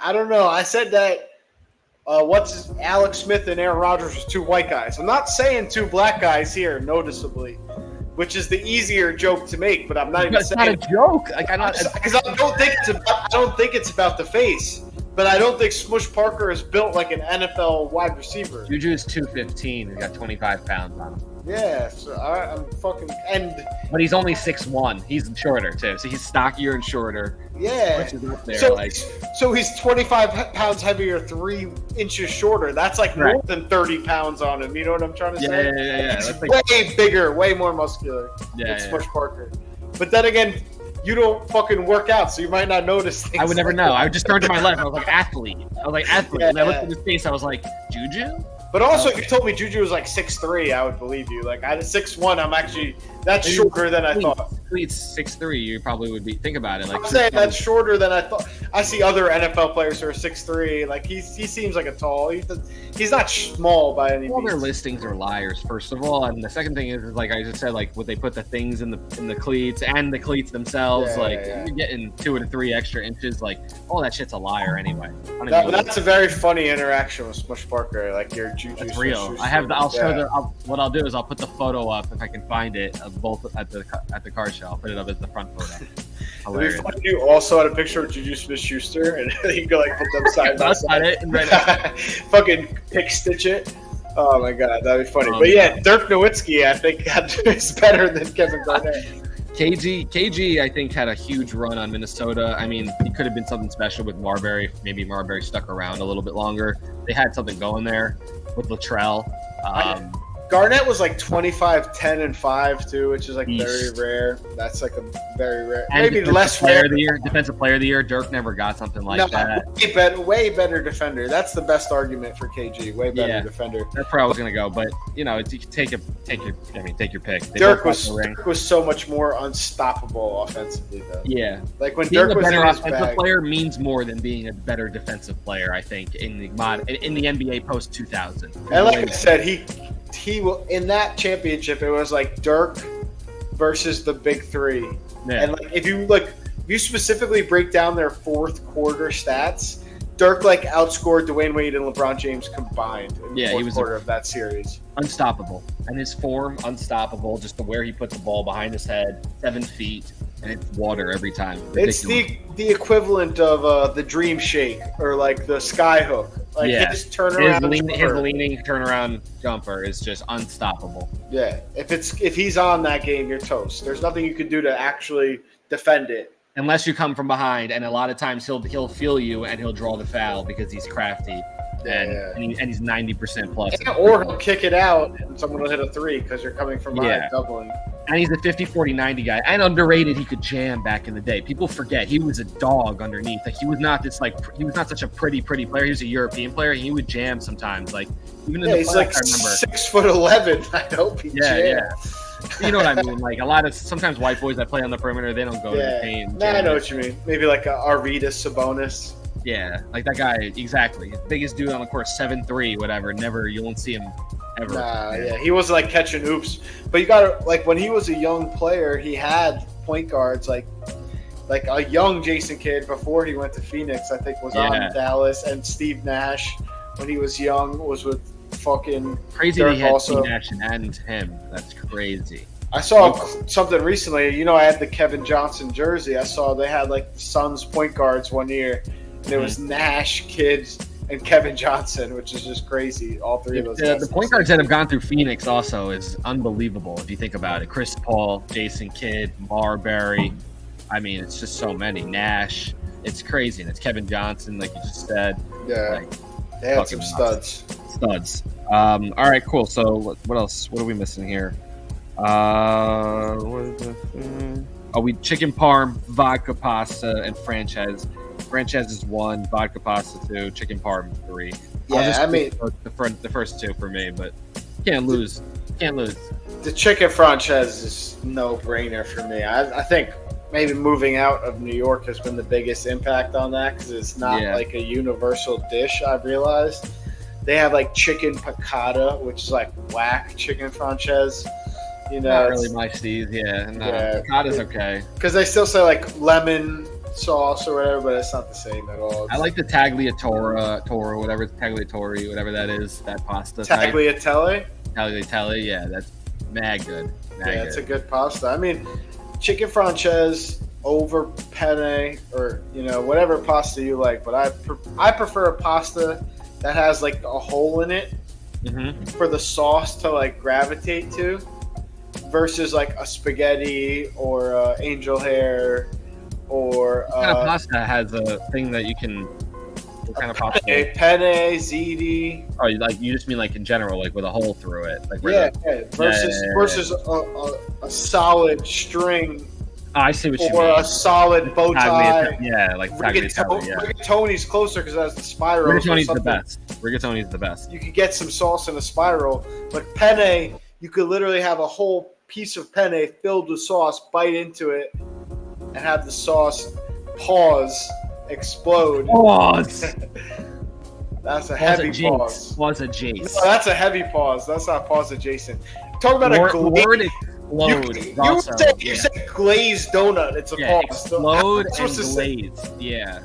I don't know. I said that. Alex Smith and Aaron Rodgers was 2 white guys. I'm not saying 2 black guys here, noticeably, which is the easier joke to make. But I'm not even saying it's not a joke. Like because I don't think it's about the face. But I don't think Smush Parker is built like an NFL wide receiver. Juju is 215. He's got 25 pounds on him. Yeah, so I'm fucking But he's only 6'1". He's shorter too, so he's stockier and shorter. Yeah. Which is up there, so he's 25 pounds heavier, 3 inches shorter. That's like more than 30 pounds on him. You know what I'm trying to say? Yeah. He's way bigger, way more muscular than Smush Parker. But then again, you don't fucking work out, so you might not notice things. I would never know. I would just turn to my left. I was like, athlete. Yeah. And I looked at his face. I was like, Juju? But also, if you told me Juju was like 6'3", I would believe you. Like, I 6'1", that's shorter than I thought. He's 6'3", you probably would be. Think about it. Like, I'm saying that's shorter than I thought. I see other NFL players who are 6'3". Like, he seems like a tall. He's not small by any means. All their listings are liars, first of all. And the second thing is like I just said, like, would they put the things in the cleats and the cleats themselves? You're getting 2 to 3 extra inches. Like, all that shit's a liar anyway. That's a very funny interaction with Smush Parker. Like, your Juju. That's real. I'll show what I'll do is I'll put the photo up if I can find it of both at the car show. I'll put it up as the front photo. It'd be funny if you also had a picture of Juju Smith-Schuster and you go like put them side by side. Fucking pick stitch it. Oh my god, that'd be funny. But yeah, Dirk Nowitzki, I think, is better than Kevin Garnett. KG, I think, had a huge run on Minnesota. I mean, he could have been something special with Marbury. Maybe Marbury stuck around a little bit longer. They had something going there with Latrell. Garnett was like 25, 10, and 5 too, which is like very rare. That's like a very rare, and maybe less rare. Defensive player of the year. Dirk never got something like that. Way better defender. That's the best argument for KG. Way better defender. That's where I was gonna go, but you know, you can take your pick. Dirk was so much more unstoppable offensively, though. Yeah, like when being Dirk was a better in his offensive player means more than being a better defensive player. I think in the NBA post 2000. And like I said, he will in that championship. It was like Dirk versus the big three, and like if you specifically break down their fourth quarter stats, Dirk like outscored Dwayne Wade and LeBron James combined in the fourth quarter of that series. Unstoppable, and his form unstoppable. Just the where he put the ball behind his head, 7 feet, and it's water every time. Ridiculous. It's the equivalent of the Dream Shake or like the Sky Hook. Like his turnaround, his leaning turnaround jumper is just unstoppable. Yeah, if he's on that game, you're toast. There's nothing you can do to actually defend it. Unless you come from behind, and a lot of times he'll feel you and he'll draw the foul because he's crafty and he's 90% plus. Or he'll kick it out and someone will hit a three because you're coming from behind doubling. And he's a 50-40-90 guy. And underrated, he could jam back in the day. People forget he was a dog underneath. Like he was not such a pretty player. He was a European player. He would jam sometimes. Like even in the he's playoffs, like I remember 6'11". I hope he jams. You know what I mean? Like sometimes white boys that play on the perimeter, they don't go to the paint. I know what you mean. Maybe like a Arvidas Sabonis. Yeah, like that guy, exactly. Biggest dude on the court, 7'3", whatever. You won't see him ever. He wasn't like catching oops. But you gotta, like when he was a young player, he had point guards like a young Jason Kidd before he went to Phoenix, I think was on Dallas, and Steve Nash when he was young was with fucking crazy. They had Steve Nash and him. That's crazy. I saw something recently. You know, I had the Kevin Johnson jersey. I saw they had like the Suns point guards one year. And it was Nash, Kidd, and Kevin Johnson, which is just crazy. All three of those guys. The point guards that have gone through Phoenix also is unbelievable if you think about it. Chris Paul, Jason Kidd, Marbury. I mean, it's just so many. Nash. It's crazy. And it's Kevin Johnson, like you just said. Yeah. They had some studs. All right, cool. So what else? What are we missing here? Chicken parm, vodka pasta, and franchise. Franchise is 1, vodka pasta 2, chicken parm 3. Yeah, I mean the first 2 for me, but can't lose. The chicken franchise is no brainer for me. I think maybe moving out of New York has been the biggest impact on that because it's not like a universal dish. I've realized they have like chicken piccata, which is like whack chicken franchise. You know, not really my Steve. Piccata's okay because they still say like lemon sauce or whatever, but it's not the same at all. I like the tagliatore, whatever tagliatore, whatever that is, that pasta. Tagliatelle, yeah, that's mad good. It's a good pasta. I mean, chicken franchise over penne or whatever pasta you like, but I prefer a pasta that has like a hole in it for the sauce to like gravitate to, versus like a spaghetti or angel hair. Or what kind of pasta has a thing that you can? What kind of pasta? Penne, ziti. Oh, you just mean like in general, like with a hole through it, like versus a solid string. Oh, I see what you mean. Or a solid bow tie. Like Rigatoni's closer because it has the spiral. Rigatoni's the best. You could get some sauce in a spiral, but penne, you could literally have a whole piece of penne filled with sauce, bite into it, and have the sauce explode. Pause. That's a heavy pause. Pause AJACE. No, that's a heavy pause. That's not pause adjacent. Talk about a glaze. You said glazed donut. It's a pause. Explode and glazed. Yeah.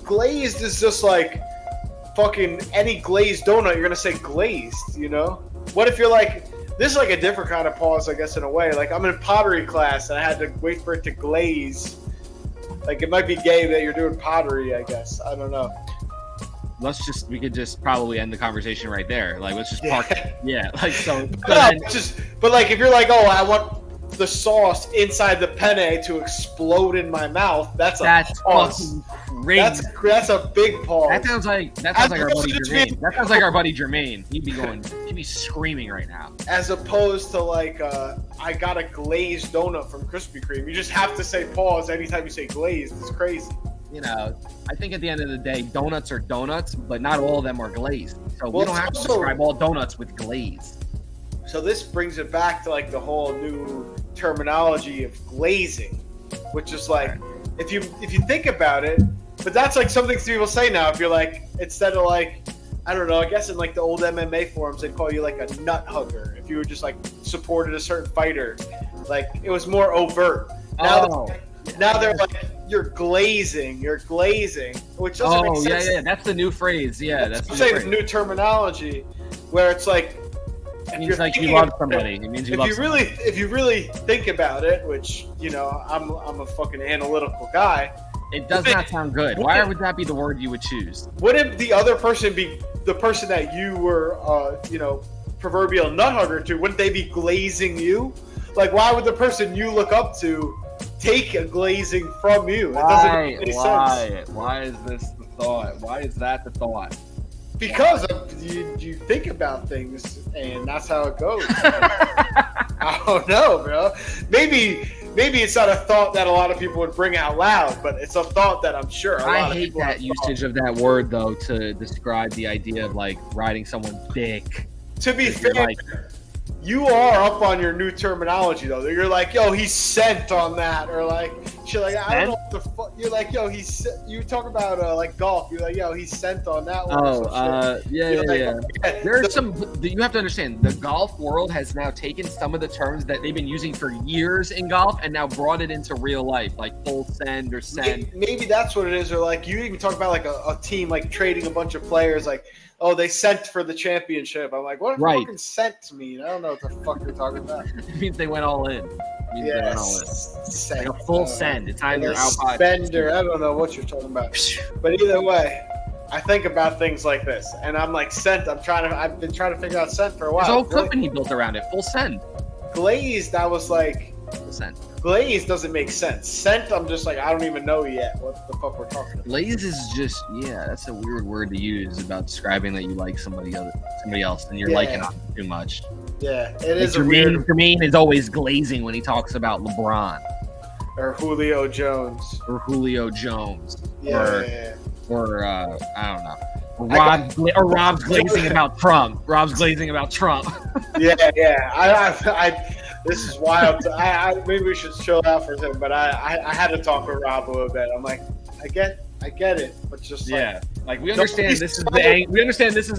Glazed is just like fucking any glazed donut. You're gonna say glazed. What if you're like? This is like a different kind of pause, I guess, in a way. Like, I'm in pottery class, and I had to wait for it to glaze. Like, it might be gay that you're doing pottery, I guess. I don't know. We could just probably end the conversation right there. Like, let's just park. Yeah, like, so. But like, if you're like, oh, I want the sauce inside the penne to explode in my mouth. That's pause. That's a big pause. That sounds like our buddy Jermaine. That sounds like our buddy Jermaine. He'd be screaming right now. As opposed to like, I got a glazed donut from Krispy Kreme. You just have to say pause anytime you say glazed. It's crazy. You know, I think at the end of the day, donuts are donuts, but not all of them are glazed. So we don't have to describe all donuts with glaze. So this brings it back to like the whole new terminology of glazing, which is like, if you think about it, but that's like something people say now. If you're like, instead of like, I don't know, I guess in like the old MMA forums, they'd call you like a nut hugger. If you were just like supported a certain fighter, like it was more overt. Now they're like, you're glazing, which doesn't make sense. Yeah, that's the new phrase. Yeah, that's I'm saying it's new terminology, where it's like, it means like you love somebody. It means you love somebody. If you really think about it, which, you know, I'm a fucking analytical guy. It does not sound good. Why would that be the word you would choose? Wouldn't the other person be the person that you were, proverbial nut hugger to? Wouldn't they be glazing you? Like, why would the person you look up to take a glazing from you? It doesn't make any sense. Why is this the thought? Why is that the thought? Because you think about things, and that's how it goes. I don't know, bro. Maybe it's not a thought that a lot of people would bring out loud, but it's a thought that I'm sure a lot of people I hate that usage of that word, though, to describe the idea of, like, riding someone's dick. To be fair, you are up on your new terminology, though. You're like, yo, he's sent on that, or like, shit, like, I don't know what the fuck. You're like, yo, you talk about like golf. You're like, yo, he's sent on that one. Yeah. There's some. You have to understand, the golf world has now taken some of the terms that they've been using for years in golf and now brought it into real life, like full send or send. Maybe that's what it is, or like you even talk about like a team like trading a bunch of players, like, oh, they sent for the championship. I'm like, what does fucking sent mean? I don't know what the fuck you're talking about. It means they went all in. Send. Like a full send. It's either out spender. I don't know what you're talking about. But either way, I think about things like this, and I'm like, sent. I've been trying to figure out sent for a while. There's a whole company built around it. Full send. Glazed, I was like, full send. Glaze doesn't make sense. Scent, I'm just like, I don't even know yet what the fuck we're talking about. Glaze is just, that's a weird word to use about describing that you like somebody else and you're liking on too much. Yeah, it is Jermaine is always glazing when he talks about LeBron. Or Julio Jones. Or I don't know. Rob's glazing about Trump. Yeah. This is wild. Maybe we should chill out for a second, but I had to talk with Rob a little bit. I'm like, I get it, but just like we understand this is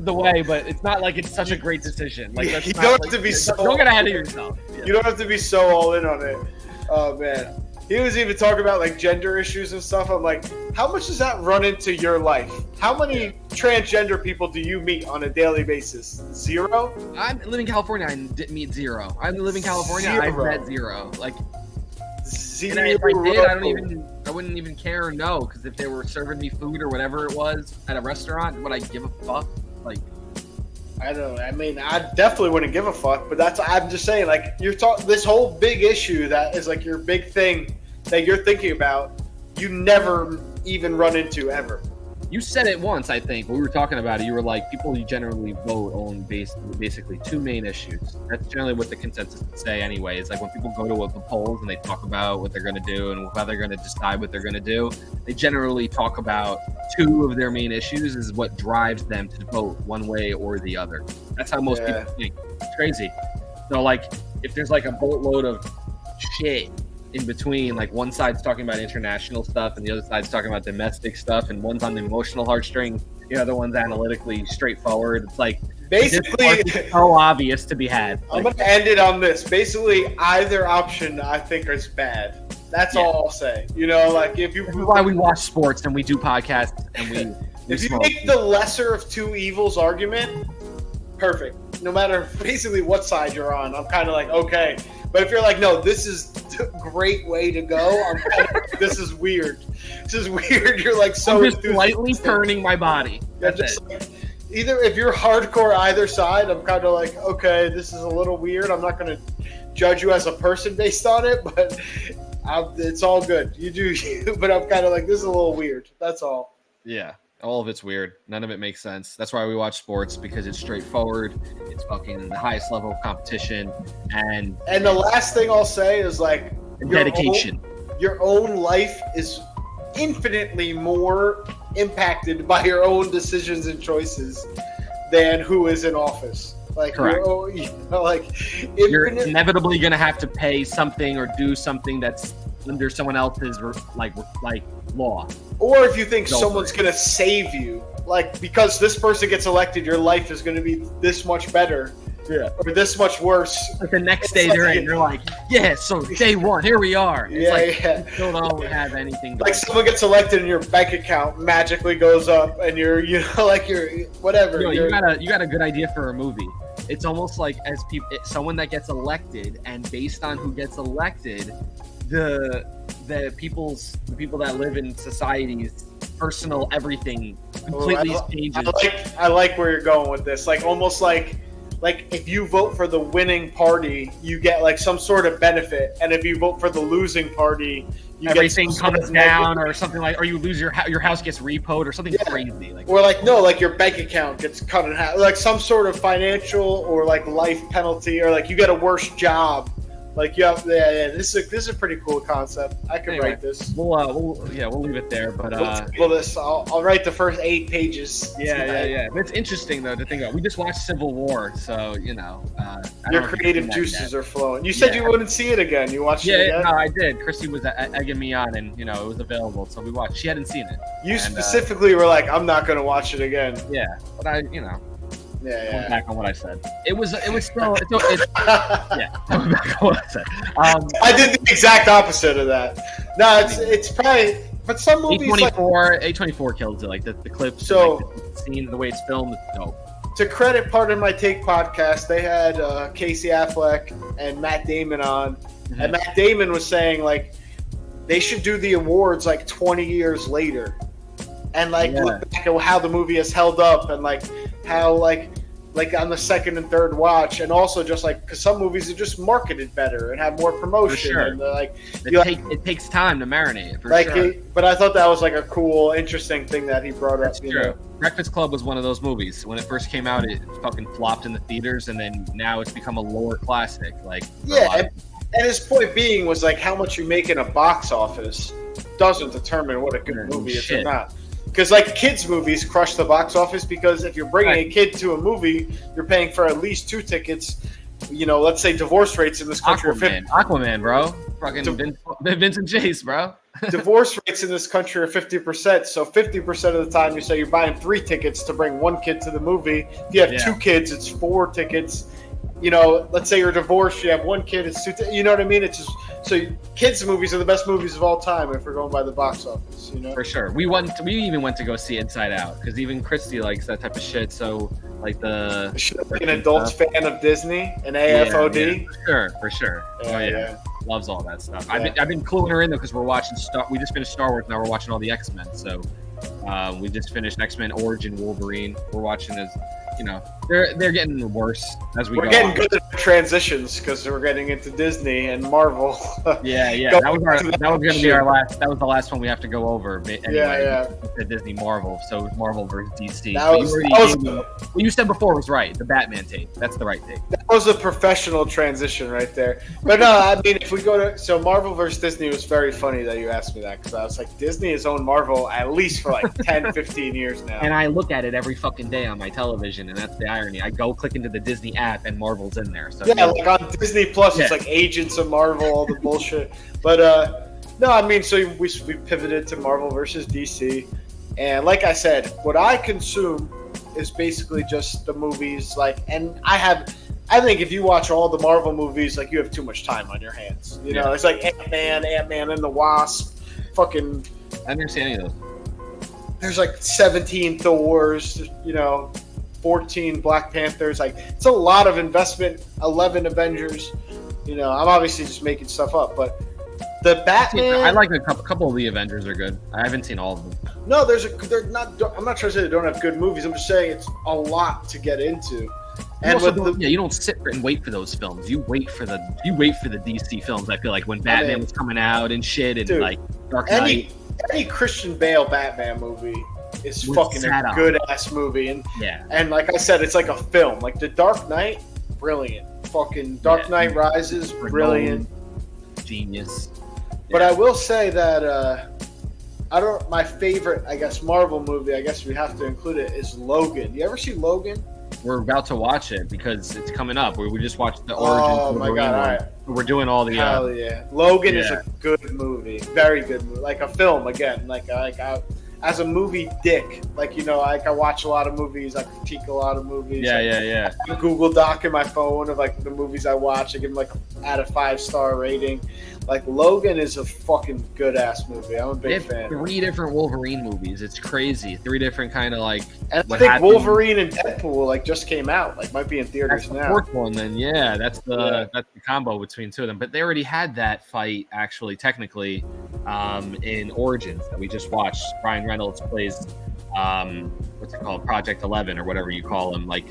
the way, but it's not like it's such a great decision. Like you don't have to be don't get ahead of yourself. Yeah. You don't have to be so all in on it. Oh man. He was even talking about like gender issues and stuff. I'm like, how much does that run into your life? How many transgender people do you meet on a daily basis? Zero? I live in California. I didn't meet zero. I live in California. I've met zero. Like zero. And if I did, I wouldn't even care or know, because if they were serving me food or whatever it was at a restaurant, would I give a fuck? Like, I don't know. I mean, I definitely wouldn't give a fuck, but I'm just saying, like, you're talking this whole big issue that is like your big thing that you're thinking about, you never even run into ever. You said it once, I think, when we were talking about it. You were like, people generally vote on basically two main issues. That's generally what the consensus would say anyway. It's like when people go to the polls and they talk about what they're going to do and how they're going to decide what they're going to do, they generally talk about two of their main issues is what drives them to vote one way or the other. That's how most people think. It's crazy. So, like, if there's like a boatload of shit in between, like one side's talking about international stuff and the other side's talking about domestic stuff, and one's on the emotional heartstrings, the other one's analytically straightforward. It's like basically it's so obvious to be had. I'm gonna end it on this. Basically, either option I think is bad. That's all I'll say. You know, like if you. This is why we watch sports and we do podcasts and we. If you make the lesser of two evils argument, perfect. No matter basically what side you're on, I'm kind of like okay. But if you're like, no, this is a great way to go, I'm kind of, this is weird. This is weird. You're like so. I'm just slightly turning my body. That's it. Like, either if you're hardcore either side, I'm kind of like, okay, this is a little weird. I'm not going to judge you as a person based on it, but it's all good. You do you, but I'm kind of like, this is a little weird. That's all. Yeah. All of it's weird. None of it makes sense. That's why we watch sports, because it's straightforward. It's fucking the highest level of competition, and the last thing I'll say is like dedication. Your own life is infinitely more impacted by your own decisions and choices than who is in office. Like, correct. You're inevitably gonna have to pay something or do something that's under someone else's like law. Or if you think someone's going to save you, like, because this person gets elected, your life is going to be this much better. Yeah. Or this much worse. Like the next day they're like, yeah, so day one, here we are. It's yeah. You still don't have anything. Like someone gets elected and your bank account magically goes up and you're whatever. You got a good idea for a movie. It's almost like someone that gets elected, and based on who gets elected, the people that live in society's personal everything completely changes. I like where you're going with this. Like almost like if you vote for the winning party, you get like some sort of benefit, and if you vote for the losing party, everything comes down or something, like, or you lose your house gets repoed or something crazy. Like, or like no, like your bank account gets cut in half, like some sort of financial or like life penalty, or like you get a worse job. Like, this is a pretty cool concept. I can write this. We'll leave it there. But I'll write the first 8 pages. Yeah. But it's interesting though to think about. We just watched Civil War, so your creative juices are flowing. You said you wouldn't see it again. You watched it again? Yeah, no, I did. Chrissy was egging me on, and it was available, so we watched. She hadn't seen it. You specifically were like, I'm not going to watch it again. Yeah, but I. Going back on what I said. It was still. Going back on what I said. I did the exact opposite of that. No, it's probably. But some movies A24 kills it. Like the clips. So the scene, the way it's filmed, it's dope. To credit Part of My Take podcast, they had Casey Affleck and Matt Damon on, and Matt Damon was saying like they should do the awards like 20 years later, and look back at how the movie has held up, and like how like on the second and third watch, and also just like because some movies are just marketed better and have more promotion. For sure. And it takes time to marinate. But I thought that was like a cool, interesting thing that he brought up. True. Breakfast Club was one of those movies. When it first came out, it fucking flopped in the theaters, and then now it's become a lore classic. And his point being was like how much you make in a box office doesn't determine what a good movie is or not. Because like kids' movies crush the box office, because if you're bringing a kid to a movie, you're paying for at least 2 tickets. Let's say divorce rates in this country are 50%. Aquaman, bro. Fucking Vincent Chase, bro. Divorce rates in this country are 50%. So 50% of the time, you say you're buying 3 tickets to bring 1 kid to the movie. If you have 2 kids, it's 4 tickets. Let's say you're divorced, you have 1 kid, it's 2. You know what I mean? It's just so kids' movies are the best movies of all time if we're going by the box office. For sure. We even went to go see Inside Out because even Christy likes that type of shit. So like an adult fan of Disney and AFOD. For sure. Yeah. Loves all that stuff. Yeah. I've been cluing her in though because we're watching we just finished Star Wars. Now we're watching all the X-Men. So we just finished X-Men Origin Wolverine. We're watching as. They're getting worse as we go. We're getting good at transitions because we're getting into Disney and Marvel. Yeah. That was going to be our last. That was the last one we have to go over. Anyway, the Disney Marvel. So Marvel versus DC. What you said before was right. The Batman tape. That's the right tape. That was a professional transition right there. But no, I mean, if we go to Marvel versus Disney, was very funny that you asked me that because I was like, Disney has owned Marvel at least for like 10, 15 years now. And I look at it every fucking day on my television. And that's the irony. I go click into the Disney app and Marvel's in there. So like on Disney Plus, it's like Agents of Marvel, all the bullshit. But no, I mean, so we pivoted to Marvel versus DC, and like I said, what I consume is basically just the movies. And I think if you watch all the Marvel movies, like you have too much time on your hands. It's like Ant-Man and the Wasp, fucking. I never see any of those. There's like 17 Thors, 14 Black Panthers. Like it's a lot of investment. 11 Avengers. I'm obviously just making stuff up, but the Batman. I like a couple of the Avengers are good. I haven't seen all of them. No, they're not. I'm not trying to say they don't have good movies. I'm just saying it's a lot to get into. And also with the, you don't sit and wait for those films. You wait for the DC films. I feel like when Batman was coming out and shit, and dude, like Dark Knight. Any Christian Bale Batman movie is fucking a good ass movie, and like I said, it's like a film. Like The Dark Knight, brilliant. Fucking Dark Knight Rises, brilliant, genius. But I will say that my favorite, I guess, Marvel movie, I guess we have to include it, is Logan. You ever see Logan? We're about to watch it because it's coming up. We just watched the origins. Oh my god! All right. We're doing all the. Hell yeah! Logan is a good movie, very good movie, like a film again. Like as a movie dick, like I watch a lot of movies, I critique a lot of movies. Yeah. I have a Google Doc in my phone of like the movies I watch. I give them like out of 5-star rating. Like Logan is a fucking good ass movie. I'm a big fan. 3 different Wolverine movies. It's crazy. 3 different kind of like. And I think Wolverine and Deadpool like just came out. Like might be in theaters now. Fourth one, then that's the combo between 2 of them. But they already had that fight actually, technically, in Origins that we just watched. Ryan Reynolds plays what's it called, Project 11 or whatever you call him. Like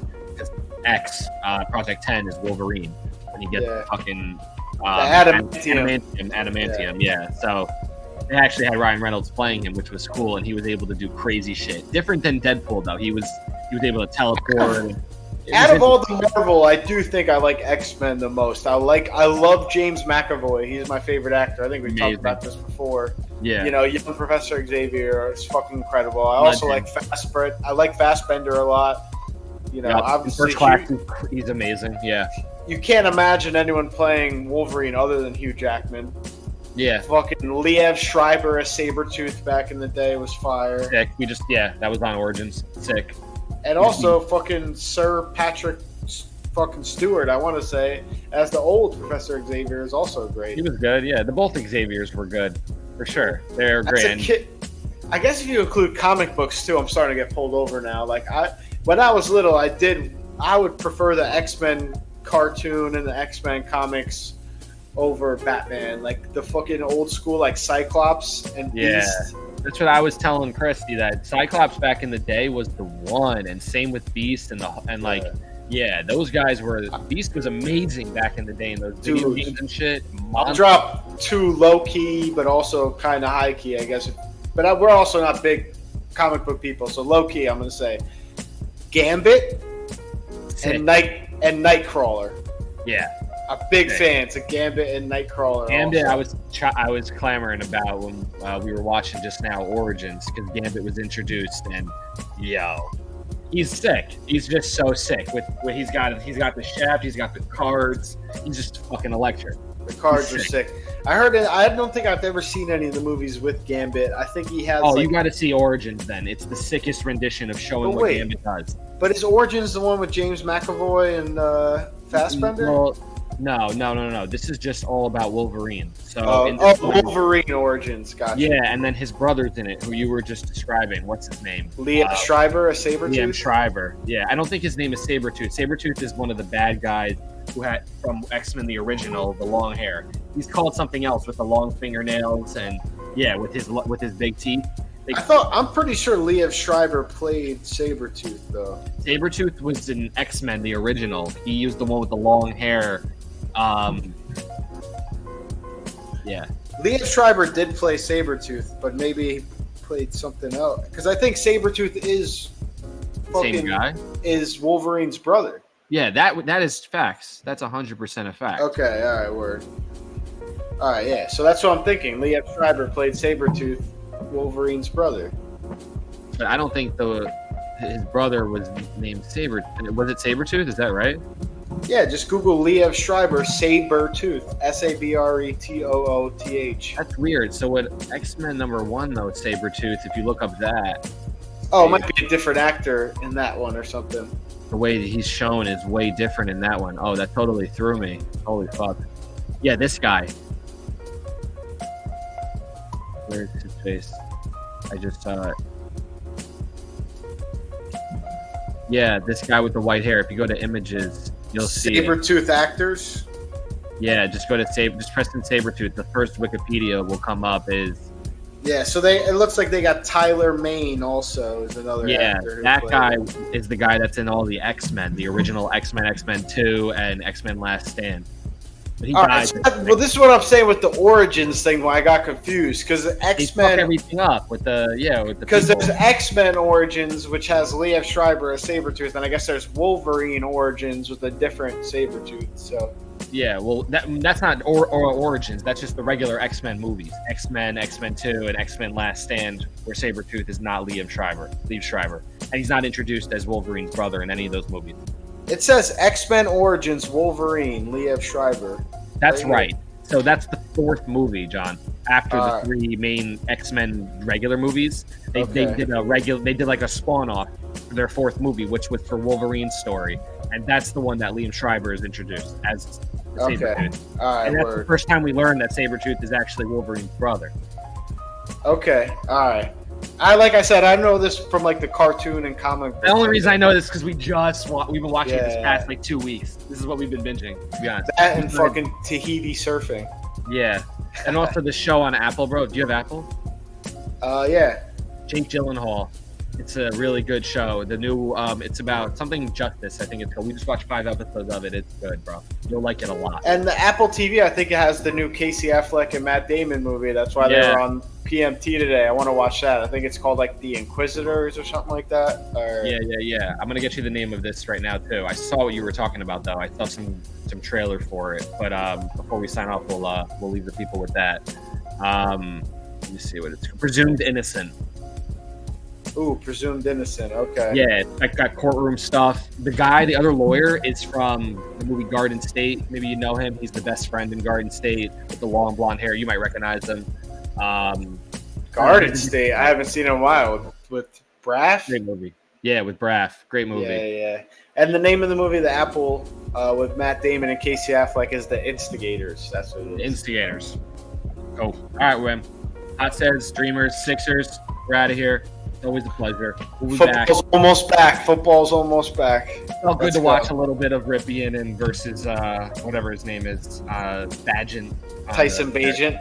X, Project 10 is Wolverine when he gets the fucking. Adamantium. Yeah. So they actually had Ryan Reynolds playing him, which was cool, and he was able to do crazy shit. Different than Deadpool, though. He was able to teleport. Out of all the Marvel, I do think I like X-Men the most. I love James McAvoy. He's my favorite actor. I think we talked about this before. Yeah. Young Professor Xavier is fucking incredible. I also like Fassbender a lot. Obviously, First Class, he's amazing. Yeah. You can't imagine anyone playing Wolverine other than Hugh Jackman. Yeah. Fucking Liev Schreiber as Sabretooth back in the day was fire. Sick. That was on Origins. Sick. And also fucking Sir Patrick fucking Stewart, I want to say, as the old Professor Xavier is also great. He was good, yeah. Both Xaviers were good, for sure. They're great. I guess if you include comic books too, I'm starting to get pulled over now. Like when I was little, I would prefer the X-Men cartoon and the X-Men comics over Batman, like the fucking old school, like Cyclops and Beast. That's what I was telling Christy, that Cyclops back in the day was the one, and same with Beast those guys were. Beast was amazing back in the day in those video games and shit. I'll drop 2 low key, but also kind of high key, I guess. But we're also not big comic book people, so low key, I'm gonna say Gambit and Nightcrawler. Yeah. I'm big fans of Gambit and Nightcrawler. Gambit, I was clamoring about when we were watching just now Origins, because Gambit was introduced, and he's sick. He's just so sick with what he's got. He's got the shaft. He's got the cards. He's just fucking electric. The cards are sick. I heard it. I don't think I've ever seen any of the movies with Gambit. I think he has. Oh, you got to see Origins then. It's the sickest rendition of showing what Gambit does. But is Origins the one with James McAvoy and Fassbender? Well, no. This is just all about Wolverine. So Wolverine Origins. Gotcha. Yeah, and then his brother's in it, who you were just describing. What's his name? Liev Schreiber, a Sabretooth? Liev Schreiber. Yeah, I don't think his name is Sabretooth. Sabretooth is one of the bad guys who had from X-Men the original, the long hair. He's called something else with the long fingernails and with his big teeth. I'm pretty sure Liev Schreiber played Sabretooth though. Sabretooth was in X-Men the original. He was the one with the long hair. Liev Schreiber did play Sabretooth, but maybe he played something else. Because I think Sabretooth is same guy. Is Wolverine's brother. Yeah, that is facts. That's 100% a fact. Okay, all right, word. All right, yeah. So that's what I'm thinking. Liev Schreiber played Sabretooth, Wolverine's brother. But I don't think his brother was named Saber. Was it Sabretooth? Is that right? Yeah, just Google Liev Schreiber, Sabretooth, Sabretooth. That's weird. So what X-Men #1 though, Sabretooth, if you look up that. Oh, it might be a different actor in that one or something. The way that he's shown is way different in that one. Oh, that totally threw me. Holy fuck. Yeah, this guy. Where's his face? I just saw it. Yeah, this guy with the white hair. If you go to images, you'll see Sabretooth actors. Yeah, just go to just press in Sabretooth. The first Wikipedia will come up is Yeah, so it looks like they got Tyler Mane also is another actor. That guy is the guy that's in all the X-Men, the original X-Men, X-Men 2, and X-Men Last Stand. But he died. Well, this is what I'm saying with the Origins thing. Why I got confused because X-Men fuck everything up with the because there's X-Men Origins which has Liev Schreiber as Sabretooth, and I guess there's Wolverine Origins with a different Sabretooth. So yeah, well that's not Origins. That's just the regular X-Men movies. X-Men, X-Men 2, and X-Men Last Stand, where Sabretooth is not Liev Schreiber, and he's not introduced as Wolverine's brother in any of those movies. It says X-Men Origins Wolverine, Liev Schreiber. That's right. So that's the fourth movie, John. After the three main X-Men regular movies, they did like a spawn-off for their fourth movie, which was for Wolverine's story, and that's the one that Liam Schreiber is introduced as Sabretooth. All right, and that's the first time we learned that Sabretooth is actually Wolverine's brother. Okay, all right. Like I said, I know this from like the cartoon and comic book. The only reason I know this is because we've been watching it this past like 2 weeks. This is what we've been binging, to be honest. That and fucking Tahiti surfing. Yeah, and also the show on Apple, bro. Do you have Apple? Yeah. Jake Gyllenhaal. It's a really good show. The new, it's about something justice, I think it's called. We just watched 5 episodes of it. It's good, bro. You'll like it a lot. And the Apple TV, I think it has the new Casey Affleck and Matt Damon movie. That's why they're on PMT today. I want to watch that. I think it's called like The Inquisitors or something like that. Or... Yeah. I'm gonna get you the name of this right now too. I saw what you were talking about though. I saw some trailer for it. But before we sign off, we'll leave the people with that. Let me see what it's Presumed Innocent. Ooh, Presumed Innocent. Okay. Yeah, I got courtroom stuff. The other lawyer, is from the movie Garden State. Maybe you know him. He's the best friend in Garden State with the long blonde hair. You might recognize him. Garden State. I haven't seen it in a while. With Braff? Great movie. Yeah, with Braff. Great movie. Yeah. And the name of the movie, The Apple, with Matt Damon and Casey Affleck, is The Instigators. That's what it is. The Instigators. Cool. All right, Wim. Hot says, Dreamers, Sixers. We're out of here. Always a pleasure. We'll be back. Football's almost back. Felt good to watch a little bit of Ripien versus whatever his name is, Bagent. Tyson Bagent.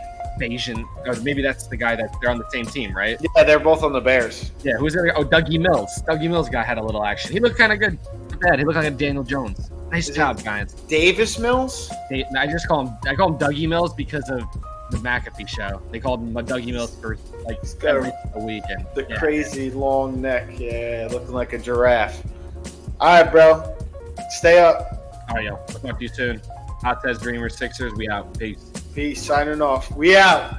Or maybe that's the guy that they're on the same team, right? Yeah, they're both on the Bears. Yeah, who's there? Oh, Dougie Mills. Dougie Mills guy had a little action. He looked kind of good. Not bad. He looked like a Daniel Jones. Nice job, guys. Davis Mills? I call him Dougie Mills because of the McAfee show. They called him Dougie Mills for like every weekend. The crazy long neck, looking like a giraffe. All right, bro. Stay up. All right, yo. We'll talk to you soon. Hot says Dreamers, Sixers. We out. Peace. Peace. Signing off. We out.